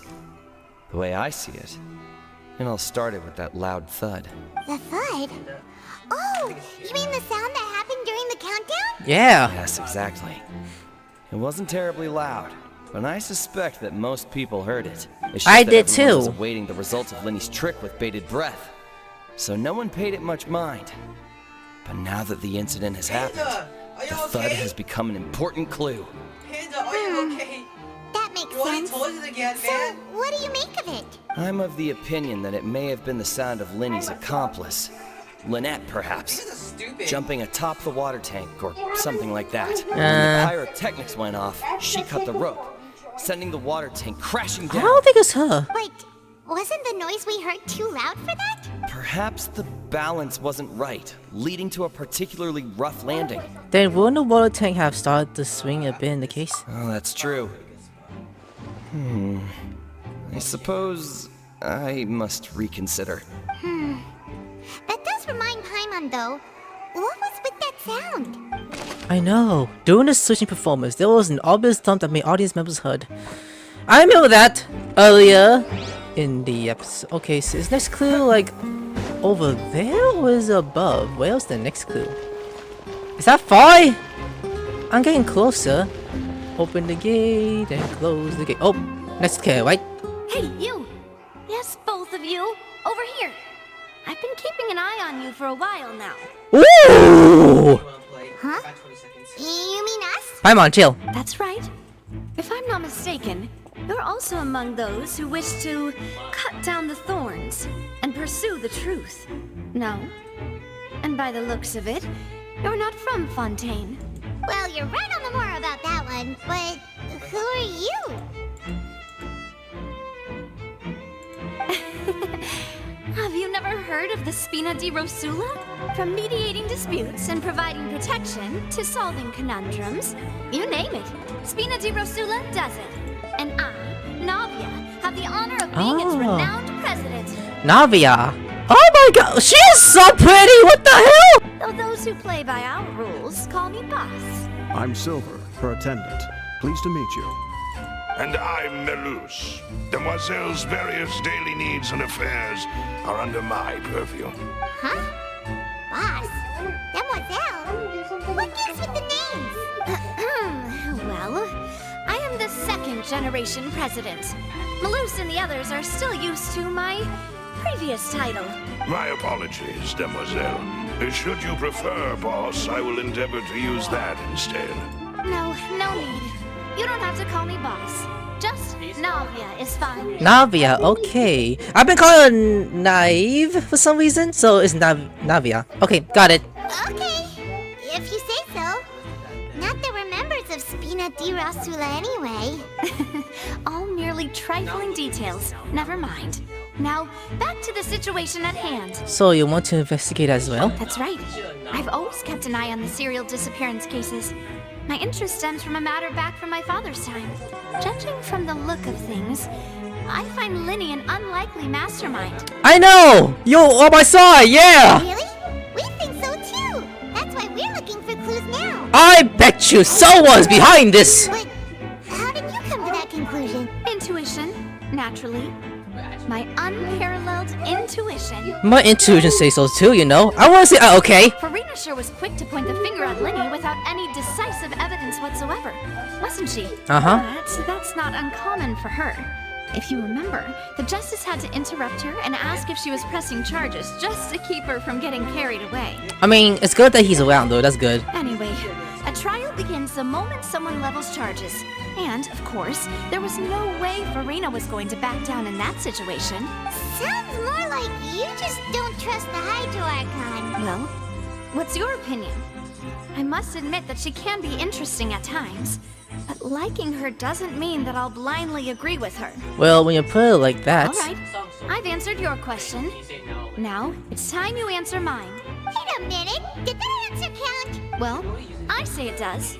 The way I see it. And I'll start it with that loud thud. The thud? Oh, you mean the sound that happened during the countdown? Yeah. Yes, exactly. It wasn't terribly loud, but I suspect that most people heard it. It's just I that did everyone too. was awaiting the results of Lyney's trick with bated breath, so no one paid it much mind. But now that the incident has happened, the thud has become an important clue. Panda, are you okay? That makes sense. told you again, so, what do you make of it? I'm of the opinion that it may have been the sound of Lyney's accomplice. Lynette, perhaps. Jumping atop the water tank, or something like that. When the pyrotechnics went off, she cut the rope, sending the water tank crashing down. I don't think it's her. Wait, wasn't the noise we heard too loud for that? Perhaps the balance wasn't right, leading to a particularly rough landing. Then wouldn't the water tank have started to swing a bit in the case? Oh, that's true. I suppose I must reconsider. That does remind Paimon, though. What was with that sound? I know. During the switching performance, there was an obvious thump that made audience members heard. I remember that earlier in the episode. Okay, so is next clue like over there or is it above? Where's the next clue? Is that far? I'm getting closer. Open the gate and close the gate. Oh, next clue, right? Hey, you! Yes, both of you. Over here. I've been keeping an eye on you for a while now. Ooh! Huh? You mean us? Paimon, chill. That's right. If I'm not mistaken, you're also among those who wish to cut down the thorns and pursue the truth. No? And by the looks of it, you're not from Fontaine. Well, you're right on the more about that one, but who are you? Have you never heard of the Spina di Rosula? From mediating disputes and providing protection to solving conundrums, you name it, Spina di Rosula does it. And I, Navia, have the honor of being its renowned president. Navia. Oh my god, she is so pretty! What the hell? Though those who play by our rules call me boss. I'm Silver, her attendant. Pleased to meet you. And I'm Melus. Demoiselle's various daily needs and affairs are under my purview. Huh? Boss? Demoiselle? What gives with the names? Well, I am the second generation president. Melus and the others are still used to my previous title. My apologies, Demoiselle. Should you prefer, boss, I will endeavor to use that instead. No need. You don't have to call me boss. Just Navia is fine. Navia, okay. I've been calling her Naive for some reason, so it's Navia. Okay, got it. Okay, if you say so. Not that we're members of Spina di Rosula anyway. All merely trifling details. Never mind. Now, back to the situation at hand. So you want to investigate as well? That's right. I've always kept an eye on the serial disappearance cases. My interest stems from a matter back from my father's time. Judging from the look of things, I find Lyney an unlikely mastermind. I know! You're on my side, yeah! Really? We think so too. That's why we're looking for clues now. I bet you someone's behind this! But how did you come to that conclusion? Intuition, naturally. My unparalleled intuition. My intuition says so too, you know. I want to say, okay. Farina sure was quick to point the finger at Lyney without any decisive evidence whatsoever, wasn't she? Uh-huh. But that's not uncommon for her. If you remember, the justice had to interrupt her and ask if she was pressing charges just to keep her from getting carried away. I mean, it's good that he's around though, that's good. Anyway, a trial begins the moment someone levels charges. And, of course, there was no way Farina was going to back down in that situation. Sounds more like you just don't trust the Hydro Archon. Well, what's your opinion? I must admit that she can be interesting at times, but liking her doesn't mean that I'll blindly agree with her. Well, when you put it like that... Alright, I've answered your question. Now, it's time you answer mine. Wait a minute, did that answer count? Well, I say it does.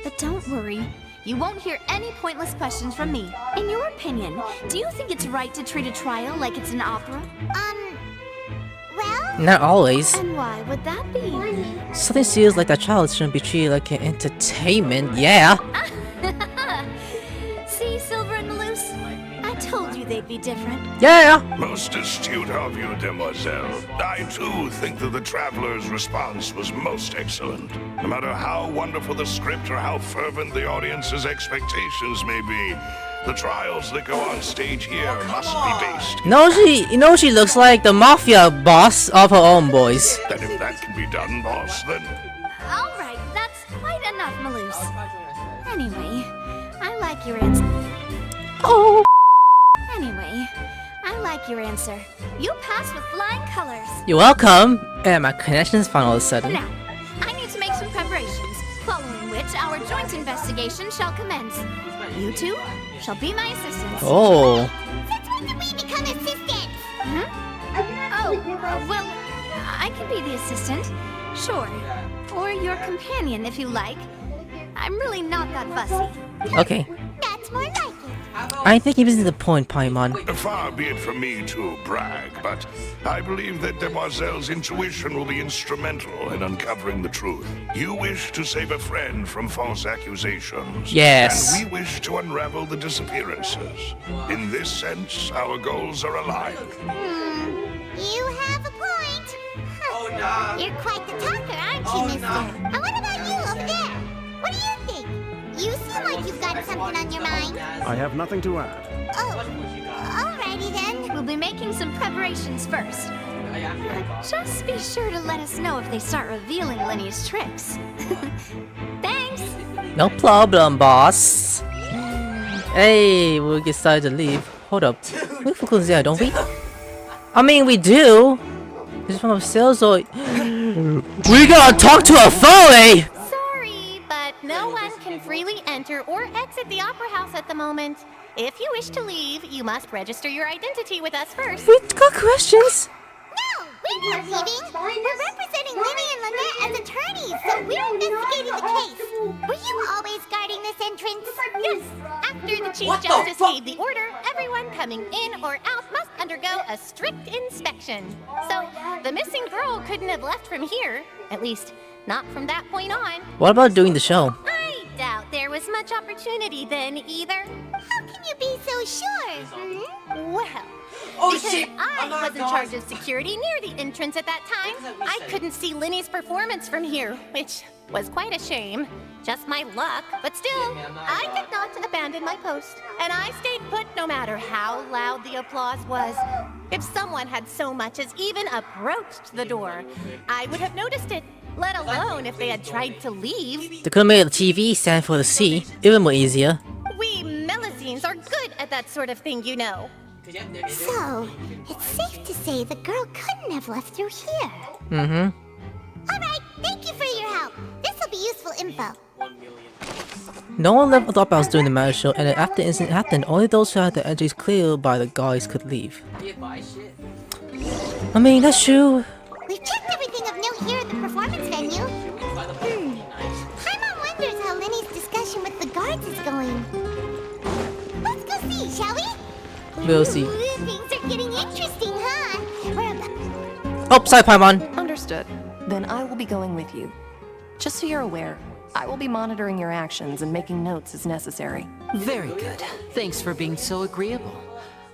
But don't worry. You won't hear any pointless questions from me. In your opinion, do you think it's right to treat a trial like it's an opera? Well... Not always. And why would that be? Something feels like that child shouldn't be treated like an entertainment, yeah. See, Silver and Melus? I told you they'd be different. Yeah! Most astute of you, Demoiselle. I too think that the Traveler's response was most excellent. No matter how wonderful the script or how fervent the audience's expectations may be, the trials that go on stage here must be based. You know she looks like the mafia boss of her own boys. Then if that can be done, boss, then... Alright, that's quite enough, Melus. Anyway, I like your answer. Oh! Anyway, I like your answer. You passed with flying colors. You're welcome. And my connection's found all of a sudden. Now, I need to make some preparations, following which our joint investigation shall commence. You two shall be my assistants. Oh. Since when did we become assistants? Well, I can be the assistant. Sure. Or your companion, if you like. I'm really not that fussy. Okay. That's more like it. I think you're missing the point, Paimon. Far be it from me to brag, but I believe that Demoiselle's intuition will be instrumental in uncovering the truth. You wish to save a friend from false accusations. Yes. And we wish to unravel the disappearances. In this sense, our goals are aligned. You have a point. Huh. You're quite the talker, aren't you, mister? And what about you over there? What do you think? You seem like you've got something on your mind. I have nothing to add. Oh, alrighty then. We'll be making some preparations first. Just be sure to let us know if they start revealing Lyney's tricks. Thanks! No problem, boss. Hey, we decided to leave. Hold up. We have clues there, don't we? I mean, we do. This from upstairs, or... We gotta talk to a phone! Sorry, but no one can freely enter or exit the Opera House at the moment. If you wish to leave, you must register your identity with us first. We got questions. No, we're not leaving. We're representing Lyney and Lynette as attorneys, so we're investigating the case. Were you always guarding this entrance? Yes. After the Chief Justice gave the order, everyone coming in or out must undergo a strict inspection. So, the missing girl couldn't have left from here. At least, not from that point on. What about doing the show? I doubt there was much opportunity then either. How can you be so sure? Well, because I was in charge of security near the entrance at that time, I couldn't see Lyney's performance from here, which was quite a shame. Just my luck, but still, I did not abandon my post. And I stayed put no matter how loud the applause was. If someone had so much as even approached the door, I would have noticed it, let alone if they had tried to leave. They could have made the TV stand for the C, even more easier. We Melusines are good at that sort of thing, you know. So, it's safe to say the girl couldn't have left through here. Mm-hmm. Alright, thank you for your help. This will be useful info. No one left the house during the marriage show, and after the incident happened, only those who had their entries cleared by the guys could leave. I mean, that's true. We've checked everything of note here at the performance venue. Paimon wonders how Lyney's discussion with the guards is going. Let's go see, shall we? We'll see. Things are getting interesting, huh? Oh, sorry, Paimon. Understood. Then I will be going with you. Just so you're aware, I will be monitoring your actions and making notes as necessary. Very good. Thanks for being so agreeable.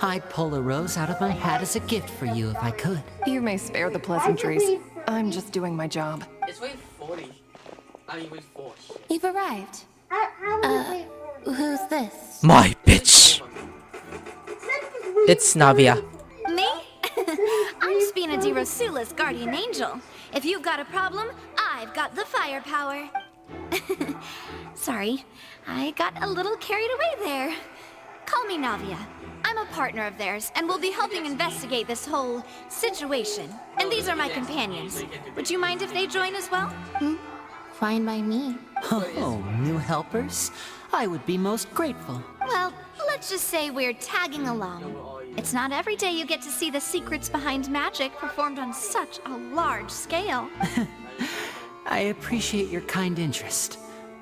I'd pull a rose out of my hat as a gift for you if I could. You may spare the pleasantries. I'm just doing my job. It's way 40. I mean, way 40. You've arrived. Who's this? My bitch. It's Navia. Me? I'm Spina di Rosula's guardian angel. If you've got a problem, I've got the firepower. Sorry, I got a little carried away there. Call me Navia. I'm a partner of theirs, and we'll be helping investigate this whole situation. And these are my companions. Would you mind if they join as well? Fine by me. Oh, new helpers? I would be most grateful. Well, let's just say we're tagging along. It's not every day you get to see the secrets behind magic performed on such a large scale. I appreciate your kind interest.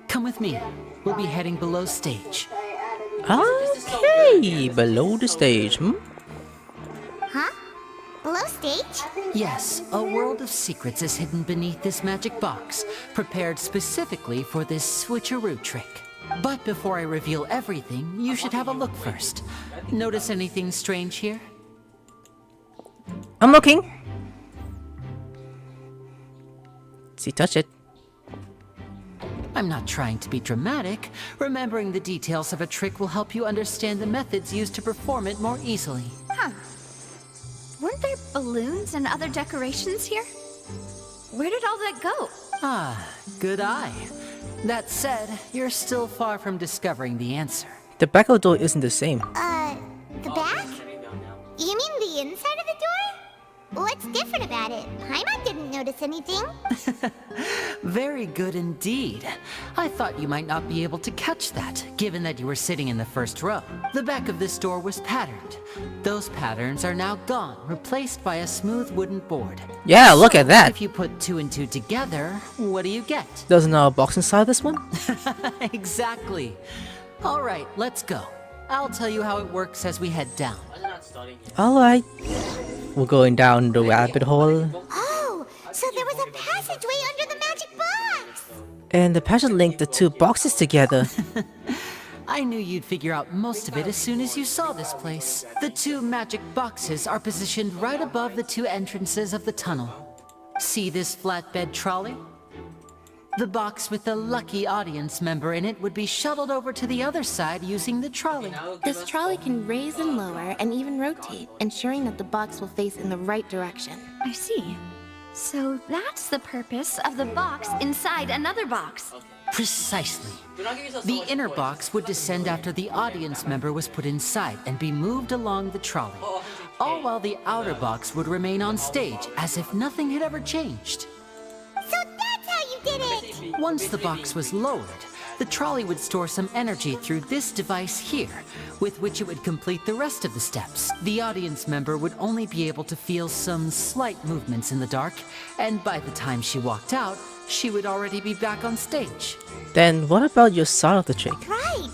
Come with me. We'll be heading below stage. Okay, below the stage, Huh? Below stage? Yes, a world of secrets is hidden beneath this magic box, prepared specifically for this switcheroo trick. But before I reveal everything, you should have a look first. Notice anything strange here? I'm looking. See, touch it. I'm not trying to be dramatic. Remembering the details of a trick will help you understand the methods used to perform it more easily. Huh. Weren't there balloons and other decorations here? Where did all that go? Ah, good eye. That said, you're still far from discovering the answer. The back of the door isn't the same. The back? You mean the inside of the door? What's different about it? Paimon didn't notice anything. Very good indeed. I thought you might not be able to catch that, given that you were sitting in the first row. The back of this door was patterned. Those patterns are now gone, replaced by a smooth wooden board. Yeah, look at that. If you put 2 and 2 together, what do you get? There's another box inside this one? Exactly. All right, let's go. I'll tell you how it works as we head down. Alright. We're going down the rabbit hole. Oh, so there was a passageway under the magic box! And the passage linked the 2 boxes together. I knew you'd figure out most of it as soon as you saw this place. The 2 magic boxes are positioned right above the 2 entrances of the tunnel. See this flatbed trolley? The box with the lucky audience member in it would be shuttled over to the other side using the trolley. This trolley can raise and lower and even rotate, ensuring that the box will face in the right direction. I see. So that's the purpose of the box inside another box. Precisely. The inner box would descend after the audience member was put inside and be moved along the trolley, all while the outer box would remain on stage as if nothing had ever changed. So that's how you did it! Once the box was lowered, the trolley would store some energy through this device here, with which it would complete the rest of the steps. The audience member would only be able to feel some slight movements in the dark, and by the time she walked out, she would already be back on stage. Then what about your side of the trick? Right!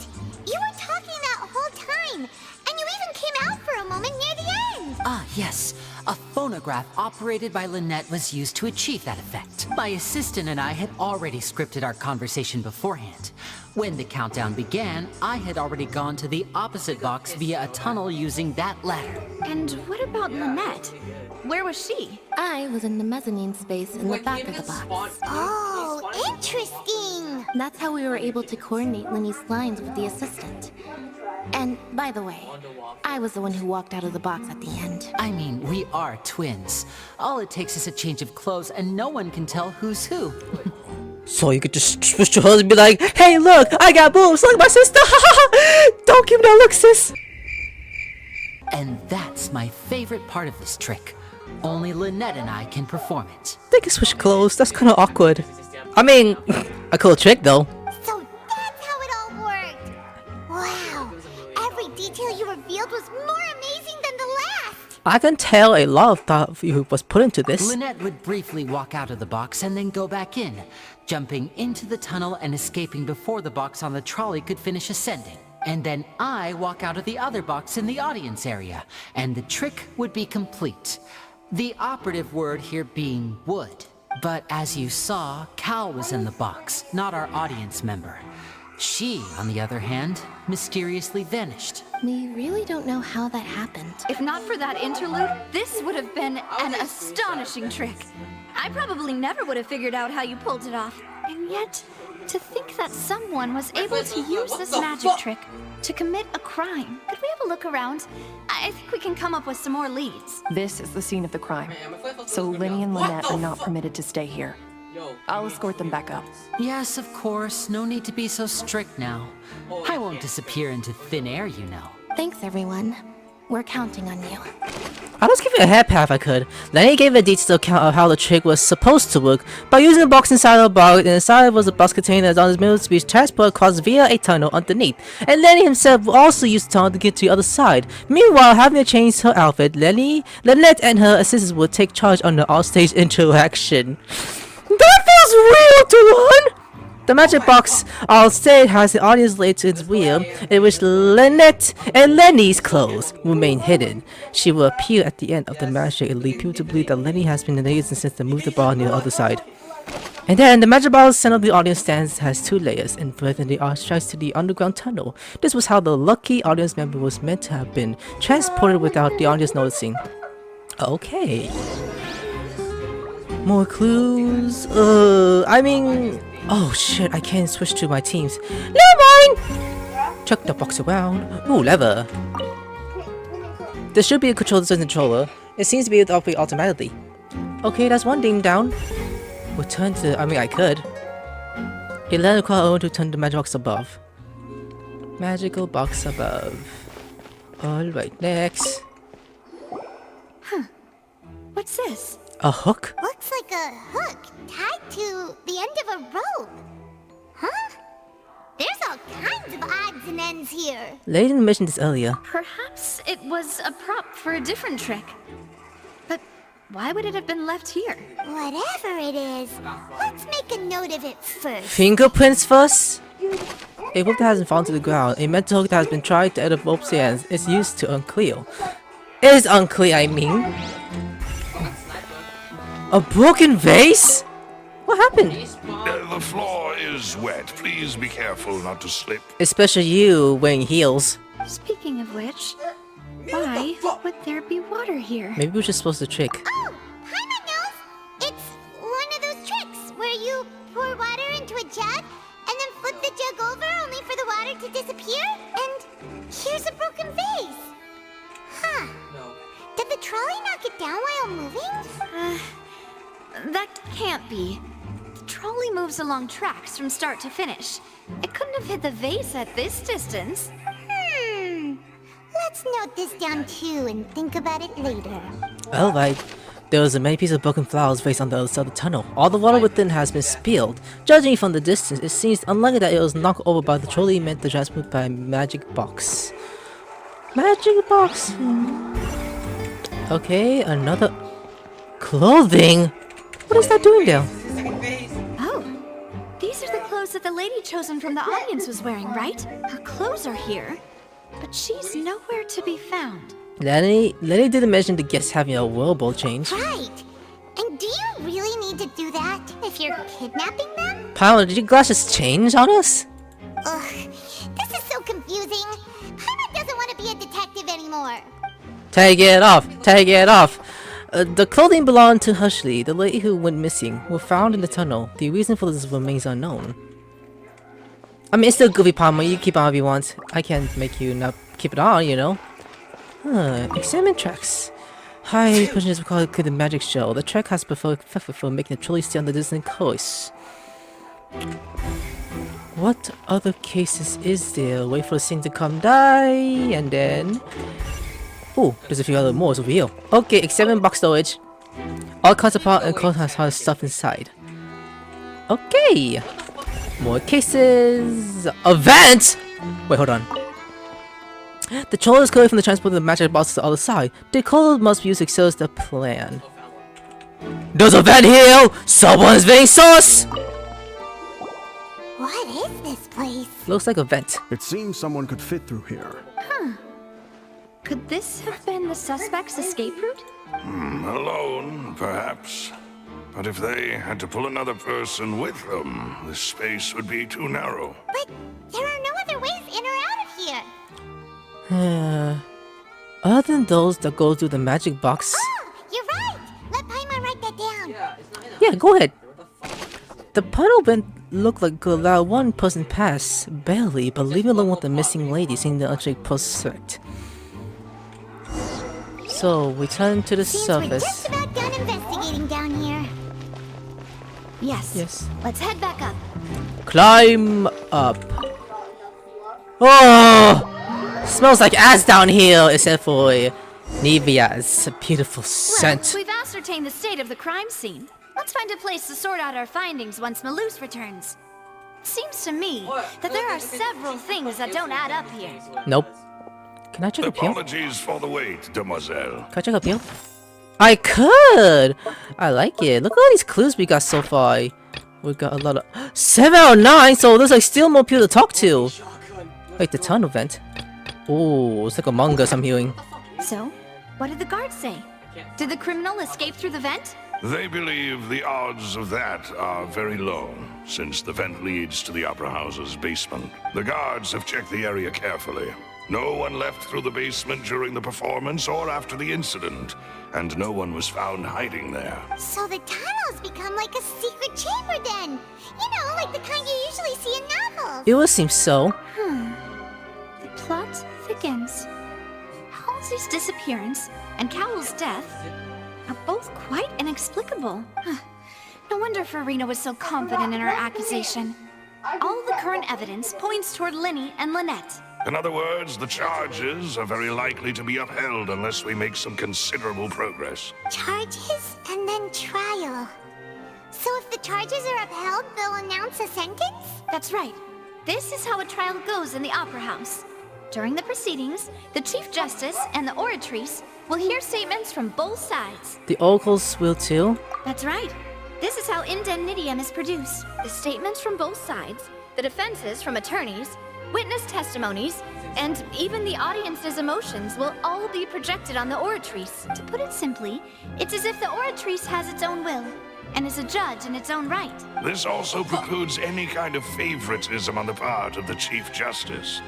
You were talking that whole time, and you even came out for a moment near the end! Ah, yes. A phonograph operated by Lynette was used to achieve that effect. My assistant and I had already scripted our conversation beforehand. When the countdown began, I had already gone to the opposite box via a tunnel using that ladder. And what about Lynette? Where was she? I was in the mezzanine space in the back of the box. Oh, interesting! That's how we were able to coordinate Lyney's lines with the assistant. And, by the way, I was the one who walked out of the box at the end. I mean, we are twins. All it takes is a change of clothes and no one can tell who's who. So you could just switch your husband and be like, hey look, I got boobs like my sister! Don't give me that look, sis! And that's my favorite part of this trick. Only Lynette and I can perform it. They can switch clothes, that's kinda awkward. I mean, a cool trick though. So that's how it all worked! Wow! Every detail you revealed was more amazing than the last! I can tell a lot of thought was put into this. Lynette would briefly walk out of the box and then go back in, jumping into the tunnel and escaping before the box on the trolley could finish ascending. And then I walk out of the other box in the audience area, and the trick would be complete. The operative word here being would. But as you saw, Cal was in the box, not our audience member. She, on the other hand, mysteriously vanished. We really don't know how that happened. If not for that interlude, this would have been an astonishing trick. I probably never would have figured out how you pulled it off. And yet, to think that someone was able to use this magic trick to commit a crime. Could we have a look around? I think we can come up with some more leads. This is the scene of the crime. So Lyney and Lynette are not permitted to stay here. I'll escort them back up. Yes, of course. No need to be so strict now. I won't disappear into thin air, you know. Thanks, everyone. We're counting on you. I'll just give you a head pat if I could. Lyney gave a detailed account of how the trick was supposed to work by using a box inside of a box, and inside was a box container that was meant to be transported across via a tunnel underneath. And Lyney himself also used the tunnel to get to the other side. Meanwhile, having to change her outfit, Lynette and her assistants would take charge on the offstage interaction. That feels real to one! The magic box on stage has the audience laid to its wheel, in which Lynette and Lyney's clothes remain hidden. She will appear at the end of the magic and lead people to believe that Lyney has been in the since they moved the ball near the other side. And then the magic ball center of the audience stands has two layers, and within the arch strikes to the underground tunnel. This was how the lucky audience member was meant to have been transported without the audience noticing. Okay. More clues? I mean... Oh shit, I can't switch to my teams. Never mind! Chuck the box around. Ooh, lever. There should be a controller. It seems to be able to operate automatically. Okay, that's one thing down. We'll turn to... I mean, I could. It led across over to turn the magic box above. Magical box above. Alright, next. Huh. What's this? A hook? Looks like a hook tied to the end of a rope. Huh? There's all kinds of odds and ends here. Lady mentioned this earlier. Perhaps it was a prop for a different trick. But why would it have been left here? Whatever it is, let's make a note of it first. Fingerprints first? A rope that hasn't fallen to the ground. A metal hook that has been tried to edit rope's ends is used to unclear. Is unclear, I mean. A broken vase? What happened? The floor is wet. Please be careful not to slip. Especially you wearing heels. Speaking of which, why would there be water here? Maybe we're just supposed to trick. Oh, Paimon knows! It's one of those tricks where you pour water into a jug and then flip the jug over only for the water to disappear. And here's a broken vase. Huh. Did the trolley knock it down while moving? That can't be. The trolley moves along tracks from start to finish. It couldn't have hit the vase at this distance. Let's note this down too and think about it later. Alright. There was a many pieces of broken flowers placed on the other side of the tunnel. All the water within has been spilled. Judging from the distance, it seems unlikely that it was knocked over by the trolley meant to transmute by a magic box. Magic box? Okay, another... Clothing? What is that doing there? Oh, these are the clothes that the lady chosen from the audience was wearing, right? Her clothes are here, but she's nowhere to be found. Lyney didn't mention the guests having a whirlpool change. Right. And do you really need to do that if you're kidnapping them? Paolo, did your glasses change on us? Ugh, this is so confusing. Paimon doesn't want to be a detective anymore. Take it off! Take it off! The clothing belonged to Hushly, the lady who went missing, were found in the tunnel. The reason for this remains unknown. I mean, it's still goofy, Palmer. You keep on if you want. I can't make you not keep it on, you know? Examine tracks. High pushing is called the magic show. The track has perfect for making the trolley stay on the distant coast. What other cases is there? Wait for the scene to come die, and then... Oh, there's a few other more over here. Okay, examine box storage. All cuts apart and clothes has stuff inside. Okay. More cases. Event! Wait, hold on. The troll is coming from the transport of the magic box to the other side. The code must be used to accelerate the plan. There's a vent here! Someone's being sauce! What is this place? Looks like a vent. It seems someone could fit through here. Huh. Could this have been the suspect's escape route? Alone, perhaps. But if they had to pull another person with them, the space would be too narrow. But there are no other ways in or out of here. Other than those that go through the magic box. Oh, you're right. Let Paimon write that down. Yeah, go ahead. The puddle vent looked like could allow one person pass, barely, but leaving alone with the missing lady seeing the object prospect. So we turn to the surface. We're just about done investigating down here. Yes. Yes. Let's head back up. Climb up. Oh! Smells like ass down here, except for Navia's beautiful scent. Well, we've ascertained the state of the crime scene. Let's find a place to sort out our findings once Malus returns. Seems to me that there are several things that don't add up here. Nope. Can I check up here? Apologies for the wait, demoiselle. Can I check up here? I could! I like it. Look at all these clues we got so far. We got a lot of... 7 out of 9, so there's like still more people to talk to. Wait, the tunnel vent. Oh, it's like Among Us I'm hearing. So, what did the guards say? Did the criminal escape through the vent? They believe the odds of that are very low, since the vent leads to the Opera House's basement. The guards have checked the area carefully. No one left through the basement during the performance or after the incident, and no one was found hiding there. So the tunnels become like a secret chamber then. You know, like the kind you usually see in novels. It would seem so. The plot thickens. Halsey's disappearance and Cowell's death are both quite inexplicable. No wonder Farina was so confident in her accusation. All the current evidence points toward Lyney and Lynette. In other words, the charges are very likely to be upheld unless we make some considerable progress. Charges and then trial. So if the charges are upheld, they'll announce a sentence? That's right. This is how a trial goes in the Opera House. During the proceedings, the Chief Justice and the Oratrice will hear statements from both sides. The oracles will too? That's right. This is how indemnitium is produced. The statements from both sides, the defenses from attorneys, witness testimonies, and even the audience's emotions will all be projected on the Oratrice. To put it simply, it's as if the Oratrice has its own will, and is a judge in its own right. This also precludes any kind of favoritism on the part of the Chief Justice.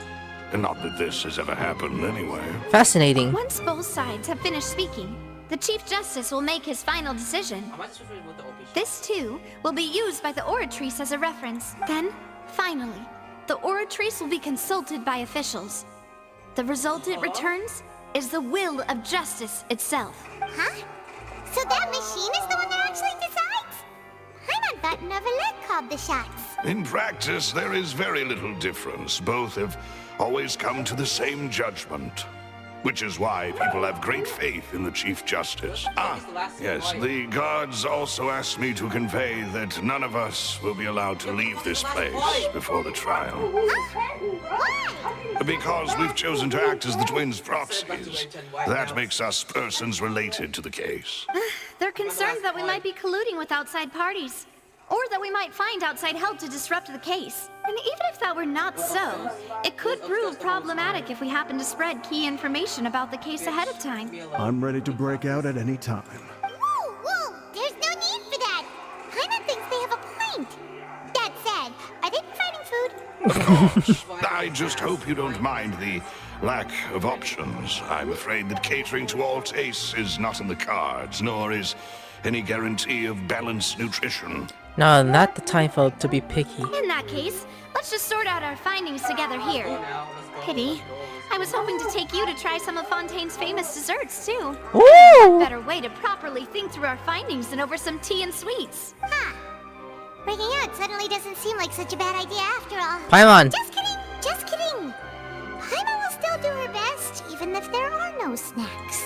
And not that this has ever happened anyway. Fascinating. Once both sides have finished speaking, the Chief Justice will make his final decision. This, too, will be used by the Oratrice as a reference. Then, finally, the Oratrice will be consulted by officials. The result it returns is the will of justice itself. Huh? So that machine is the one that actually decides? I thought Neverlet called the shots. In practice, there is very little difference. Both have always come to the same judgment. which is why people have great faith in the Chief Justice. Yes, the guards also asked me to convey that none of us will be allowed to leave this place before the trial. Because we've chosen to act as the twins' proxies. That makes us persons related to the case. They're concerned that we might be colluding with outside parties, or that we might find outside help to disrupt the case. And even if that were not so, it could prove problematic if we happen to spread key information about the case ahead of time. I'm ready to break out at any time. Whoa, there's no need for that. Paimon thinks they have a point. That said, are they providing food? I just hope you don't mind the lack of options. I'm afraid that catering to all tastes is not in the cards, nor is any guarantee of balanced nutrition. No, not the time for to be picky. In that case, let's just sort out our findings together here. Pity. I was hoping to take you to try some of Fontaine's famous desserts, too. Ooh! What better way to properly think through our findings than over some tea and sweets? Huh. Breaking out suddenly doesn't seem like such a bad idea after all. Paimon! Just kidding, just kidding. Paimon will still do her best, even if there are no snacks.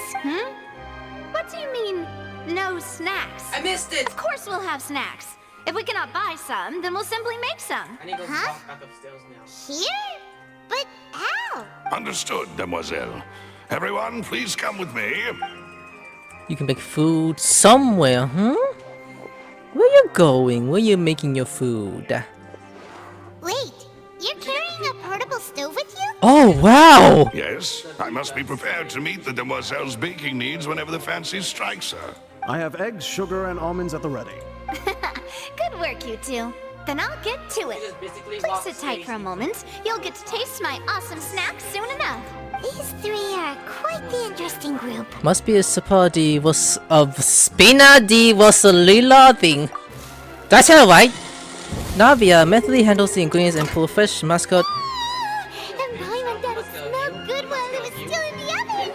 What do you mean, no snacks? I missed it! Of course we'll have snacks. If we cannot buy some, then we'll simply make some. I need to go Huh? back upstairs now. Here? But how? Understood, mademoiselle. Everyone, please come with me. You can make food somewhere, Where you going? Where you making your food? Wait, you're carrying a portable stove with you? Oh, wow! Yes, I must be prepared to meet the demoiselle's baking needs whenever the fancy strikes her. I have eggs, sugar, and almonds at the ready. Good work, you two. Then I'll get to it. Please sit tight for a moment. You'll get to taste my awesome snacks soon enough. These three are quite the interesting group. Must be a supporti was of Spina di was a lila thing. That's it, right? Navia mentally handles the ingredients and pull fresh mascot. And Paimon thought it smelled good while it was still in the oven.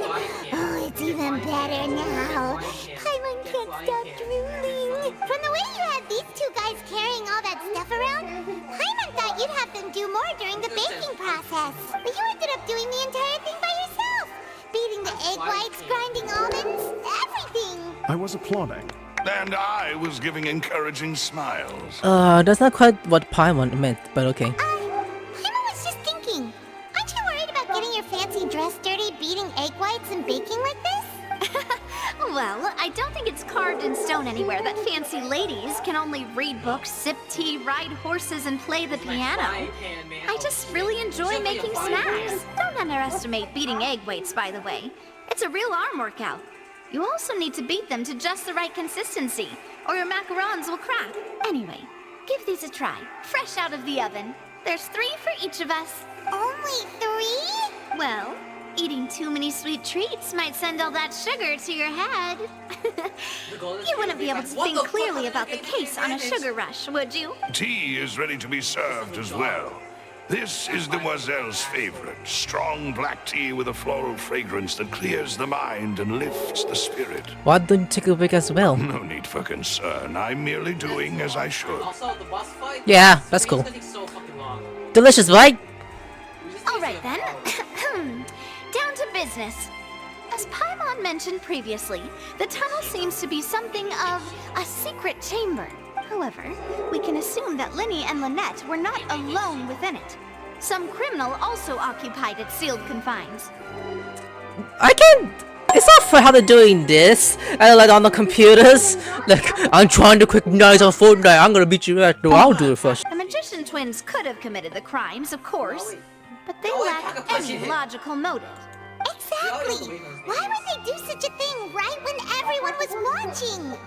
Oh, it's even better now. Paimon can't stop drooling. From the way you had these two guys carrying all that stuff around, Paimon thought you'd have them do more during the baking process. But you ended up doing the entire thing by yourself. Beating the egg whites, grinding almonds, everything. I was applauding. And I was giving encouraging smiles. That's not quite what Paimon meant, but okay. Paimon was just thinking. Aren't you worried about getting your fancy dress dirty, beating egg whites and baking like this? Well, I don't think it's carved in stone anywhere that fancy ladies can only read books, sip tea, ride horses, and play the piano. I just really enjoy making snacks. Don't underestimate beating egg weights, by the way. It's a real arm workout. You also need to beat them to just the right consistency, or your macarons will crack. Anyway, give these a try, fresh out of the oven. There's 3 for each of us. Only 3? Well, eating too many sweet treats might send all that sugar to your head. You wouldn't be able to think clearly about the case on a sugar rush, would you? Tea is ready to be served as well. This is Demoiselle's favorite, strong black tea with a floral fragrance that clears the mind and lifts the spirit. Why don't you take a break as well? No need for concern. I'm merely doing as I should. Also, the boss fight? Yeah, that's cool. It's so fucking long. Delicious, right? All right then. Down to business. As Paimon mentioned previously, the tunnel seems to be something of a secret chamber. However, we can assume that Lyney and Lynette were not alone within it. Some criminal also occupied its sealed confines. I can't. It's not for how they're doing this. And like on the computers, like I'm trying to quick nice on Fortnite. I'm gonna beat you at. No, I'll do it first. The magician twins could have committed the crimes, of course, but they lack any logical motive. Exactly. Why would they do such a thing right when everyone was watching?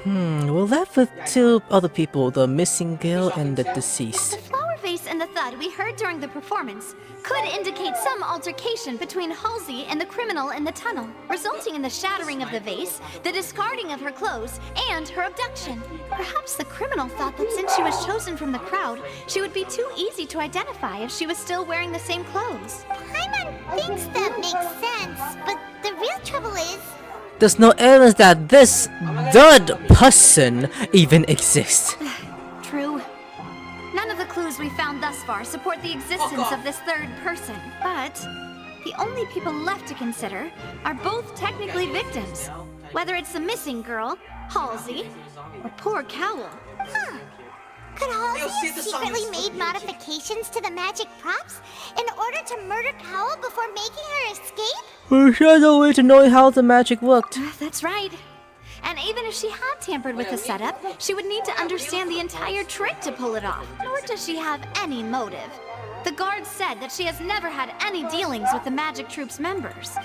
We're left with 2 other people, the missing girl and the deceased. The flower vase and the thud we heard during the performance could indicate some altercation between Halsey and the criminal in the tunnel, resulting in the shattering of the vase, the discarding of her clothes, and her abduction. Perhaps the criminal thought that since she was chosen from the crowd, she would be too easy to identify if she was still wearing the same clothes. Paimon thinks that makes sense, but the real trouble is... There's no evidence that this third person even exists. True. None of the clues we found thus far support the existence of this third person, but the only people left to consider are both technically victims. Whether it's the missing girl, Halsey, or poor Cowl. Huh. Could Halsey have secretly made modifications to the magic props in order to murder Cowl before making her escape? We had no way to know how the magic worked. That's right. And even if she had tampered with the setup, she would need to understand the entire trick to pull it off. Nor does she have any motive. The guard said that she has never had any dealings with the magic troop's members.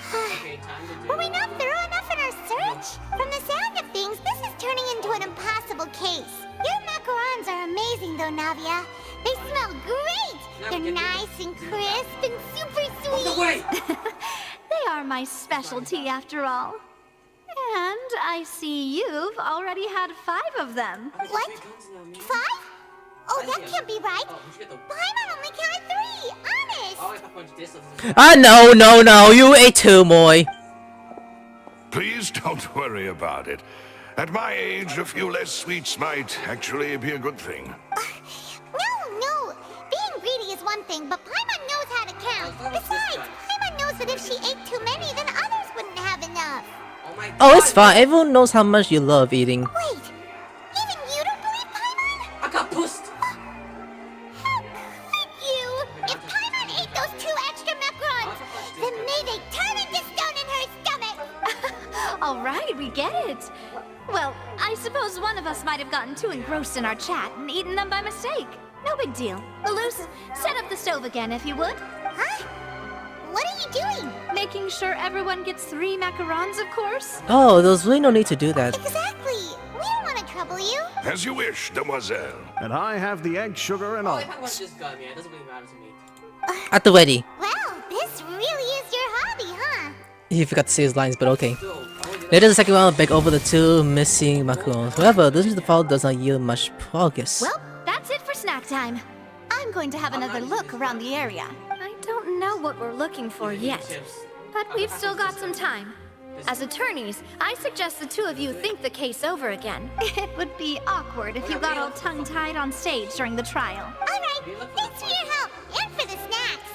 Were we not thorough enough in our search? From the sound of things, this is turning into an impossible case. Your macarons are amazing though, Navia. They smell great! They're nice and crisp and super sweet! They are my specialty after all. And I see you've already had 5 of them. What? 5? Oh, that can't be right. Paimon only counted 3, honest! No, you ate 2, Moy. Please don't worry about it. At my age, a few less sweets might actually be a good thing. No. Being greedy is one thing, but Paimon knows how to count. Besides, Paimon knows that if she ate too many, then others wouldn't have enough. Oh, it's fine. Everyone knows how much you love eating. Wait, even you don't believe Paimon? I got pushed. You! If Paimon ate those 2 extra macarons, then may they turn into stone in her stomach! All right, we get it. Well, I suppose one of us might have gotten too engrossed in our chat and eaten them by mistake. No big deal. Malus, set up the stove again if you would. Huh? What are you doing? Making sure everyone gets 3 macarons, of course. Oh, there's really no need to do that. Exactly. We don't want to trouble you. As you wish, demoiselle. And I have the egg, sugar, and all. It doesn't really matter to me. At the wedding. Well, this really is your hobby, huh? He forgot to say his lines, but okay. Later, the second round, beg over the 2 missing macarons. However, this is the fall does not yield much progress. Well, that's it for snack time. I'm going to have another look around the area. I don't know what we're looking for yet, but we've still got some time. As attorneys, I suggest the 2 of you think the case over again. It would be awkward if you got all tongue-tied on stage during the trial. All right, thanks for your help and for the snacks.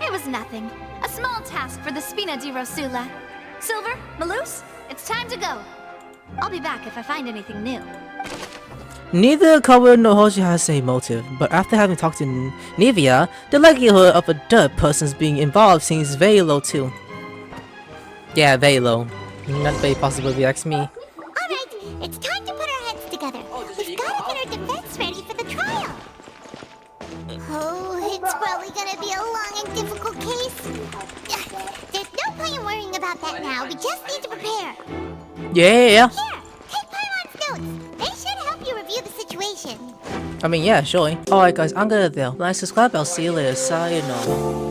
It was nothing. A small task for the Spina di Rosula. Silver, Malus, it's time to go. I'll be back if I find anything new. Neither Cover nor Hoshi has a motive, but after having talked to Navia, the likelihood of a third person's being involved seems very low too. Yeah, very low. Not very possible if you ask me. Alright, it's time to put our heads together. We've gotta get our defense ready for the trial. Oh, it's probably gonna be a long and difficult case. There's no point in worrying about that now. We just need to prepare. Yeah. Here, take Paimon's notes. They should help you review the situation. I mean, yeah, sure. Alright guys, I'm gonna there. Like, subscribe, I'll see you later. Sayonara.